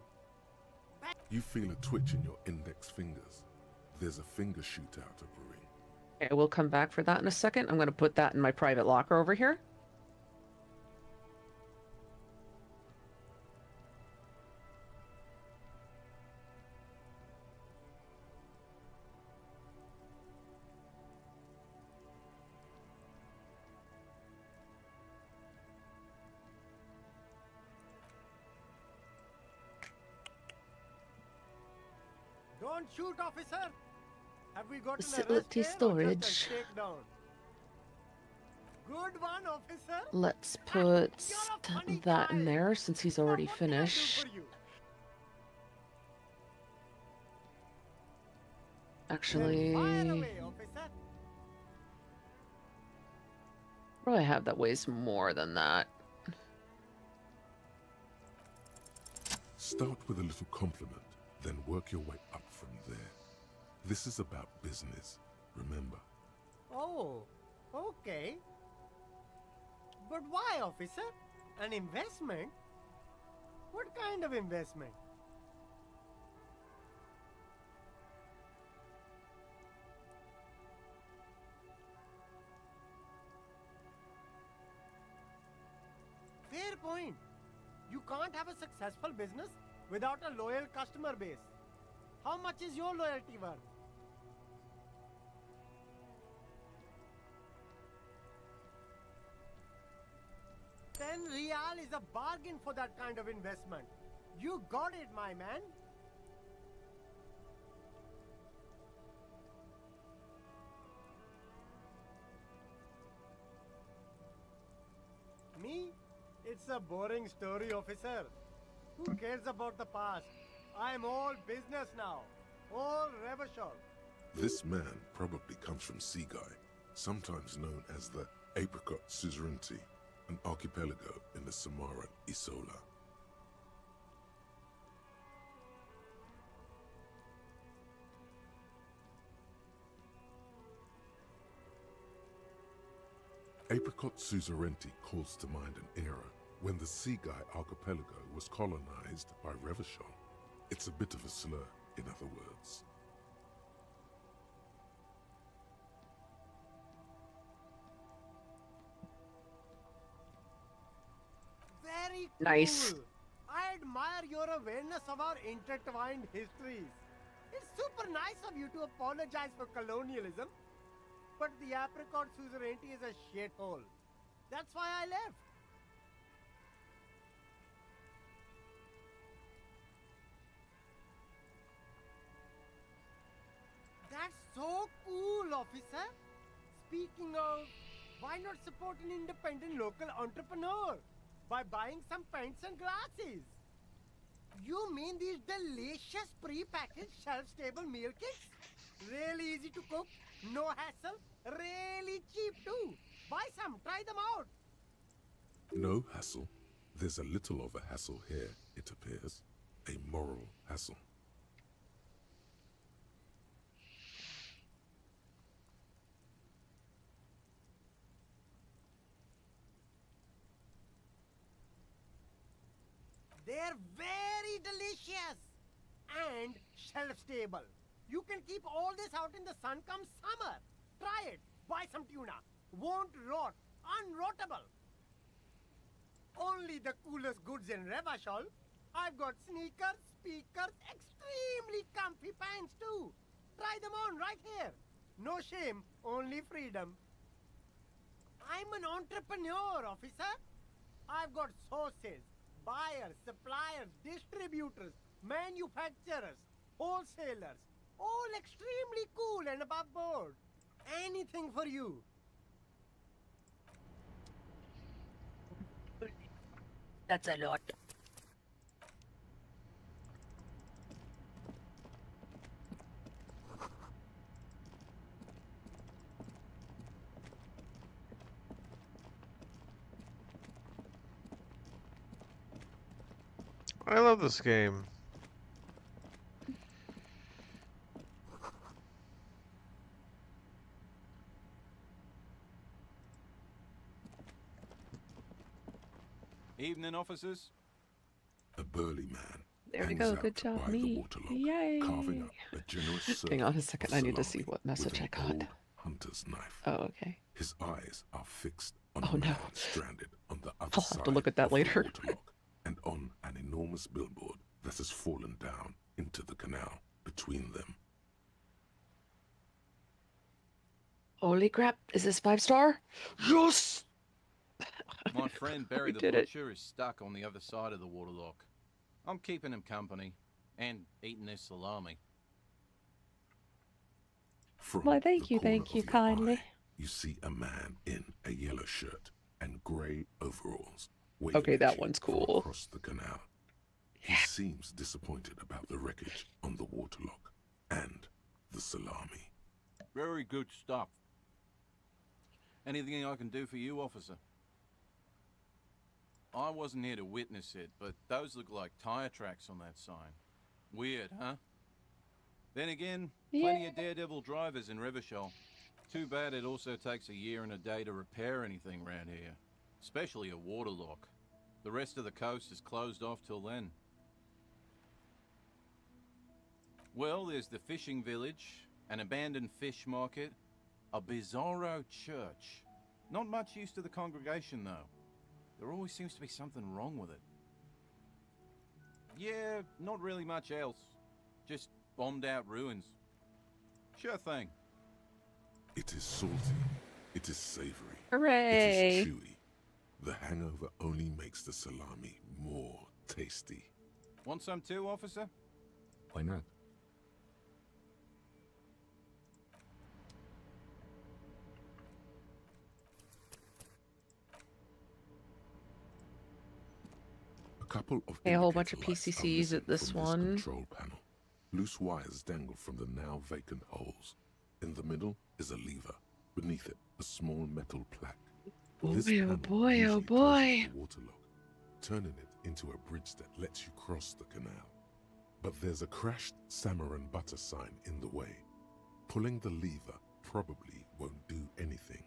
You feel a twitch in your index fingers. There's a finger shootout brewing. Okay, we'll come back for that in a second. I'm going to put that in my private locker over here. Don't shoot, officer. Have we got an arrest Facility here or storage. just a shakedown? Good one, officer. Let's put that in there since he's already finished. Actually, Fire away, officer. probably have that weighs more than that. Start with a little compliment, then work your way up from there. This is about business, remember. Oh, okay. But why, officer? An investment? What kind of investment? Fair point. You can't have a successful business without a loyal customer base. How much is your loyalty worth? 10 real is a bargain for that kind of investment. You got it, my man. Me? It's a boring story, officer. Who cares about the past? I'm all business now. All Revachol. This man probably comes from Seaguy, sometimes known as the Apricot Suzerainty, an archipelago in the Samoan Isola. Apricot Suzerainty calls to mind an era when the Seaguy archipelago was colonized by Revachol. It's a bit of a slur, in other words. Very cool. Nice. I admire your awareness of our intertwined histories. It's super nice of you to apologize for colonialism, but the Apricot Suzerainty is a shithole. That's why I left. That's so cool, officer. Speaking of, why not support an independent local entrepreneur by buying some pens and glasses? You mean these delicious pre-packaged shelf-stable meal kits? Really easy to cook, no hassle, really cheap too. Buy some, try them out. No hassle. There's a little of a hassle here, it appears. A moral hassle. They're very delicious and shelf-stable. You can keep all this out in the sun come summer. Try it. Buy some tuna. Won't rot. Unrottable. Only the coolest goods in Revachol. I've got sneakers, speakers, extremely comfy pants too. Try them on right here. No shame, only freedom. I'm an entrepreneur, officer. I've got sources, buyers, suppliers, distributors, manufacturers, wholesalers, all extremely cool and above board. Anything for you. That's a lot. I love this game. Evening, officers. A burly man. There we hangs go. out Good job, by the me. waterlock, Yay. carving up a generous Hang on a serving second. of I need to see salami what message I with got. an old hunter's knife. Oh, okay. His eyes are fixed on Oh, a no. man stranded on the other I'll side have to look at that of the later. waterlock and on an enormous billboard that has fallen down into the canal between them. Holy crap. Is this 5-star? Yes! My friend Barry We the did it. Butcher is stuck on the other side of the waterlock. I'm keeping him company and eating his salami. From thank you kindly. you see a man in a yellow shirt and grey overalls waving Okay, at that you one's from cool. across the canal. He seems disappointed about the wreckage on the waterlock and the salami. Very good stuff. Anything I can do for you, officer? I wasn't here to witness it, but those look like tire tracks on that sign. Weird, huh? Then again, plenty of daredevil drivers in Revachol. Too bad it also takes a year and a day to repair anything around here. Especially a waterlock. The rest of the coast is closed off till then. Well, there's the fishing village, an abandoned fish market, a bizarro church. Not much use to the congregation, though. There always seems to be something wrong with it. Yeah, not really much else. Just bombed out ruins. Sure thing. It is salty. It is savory. Hooray! It is chewy. The hangover only makes the salami more tasty. Want some too, officer? Why not? A couple of a whole bunch of indicator lights are PCCs missing at this from one. control panel. Loose wires dangle from the now vacant holes. In the middle is a lever. Beneath it, a small metal plaque. This Boy, oh panel boy, oh usually boy. closes the waterlock, turning it into a bridge that lets you cross the canal. But there's a crashed salmon and butter sign in the way. Pulling the lever probably won't do anything.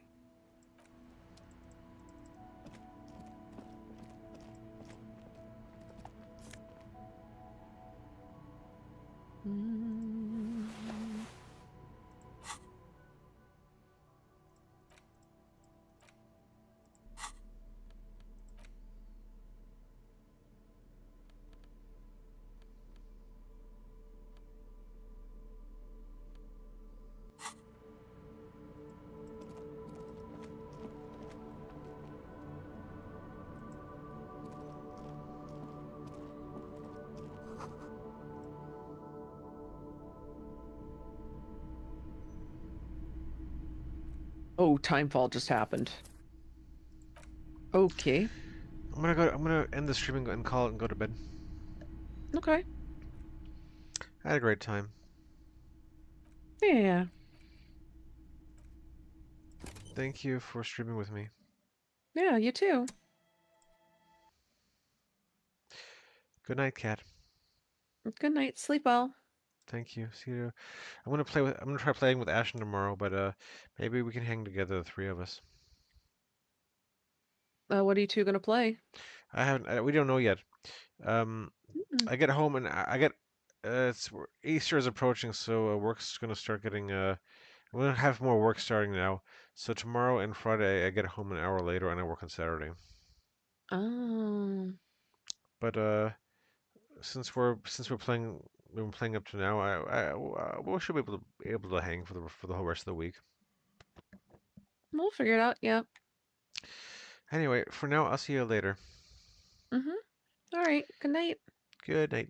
Oh, timefall just happened. Okay. I'm gonna end the streaming and call it and go to bed. Okay. I had a great time. Yeah. Thank you for streaming with me. Yeah, you too. Good night, cat. Good night. Sleep well. Thank you. See you. I'm gonna try playing with Ashton tomorrow, but maybe we can hang together, the three of us. What are you two gonna play? I haven't. We don't know yet. I get home and I get. Easter is approaching, so work's gonna start getting. I'm gonna have more work starting now. So tomorrow and Friday I get home an hour later, and I work on Saturday. Oh. But since we've been playing up to now, we should be able to hang for the whole rest of the week. We'll figure it out. Yeah. Anyway, for now, I'll see you later. All right. Good night. Good night.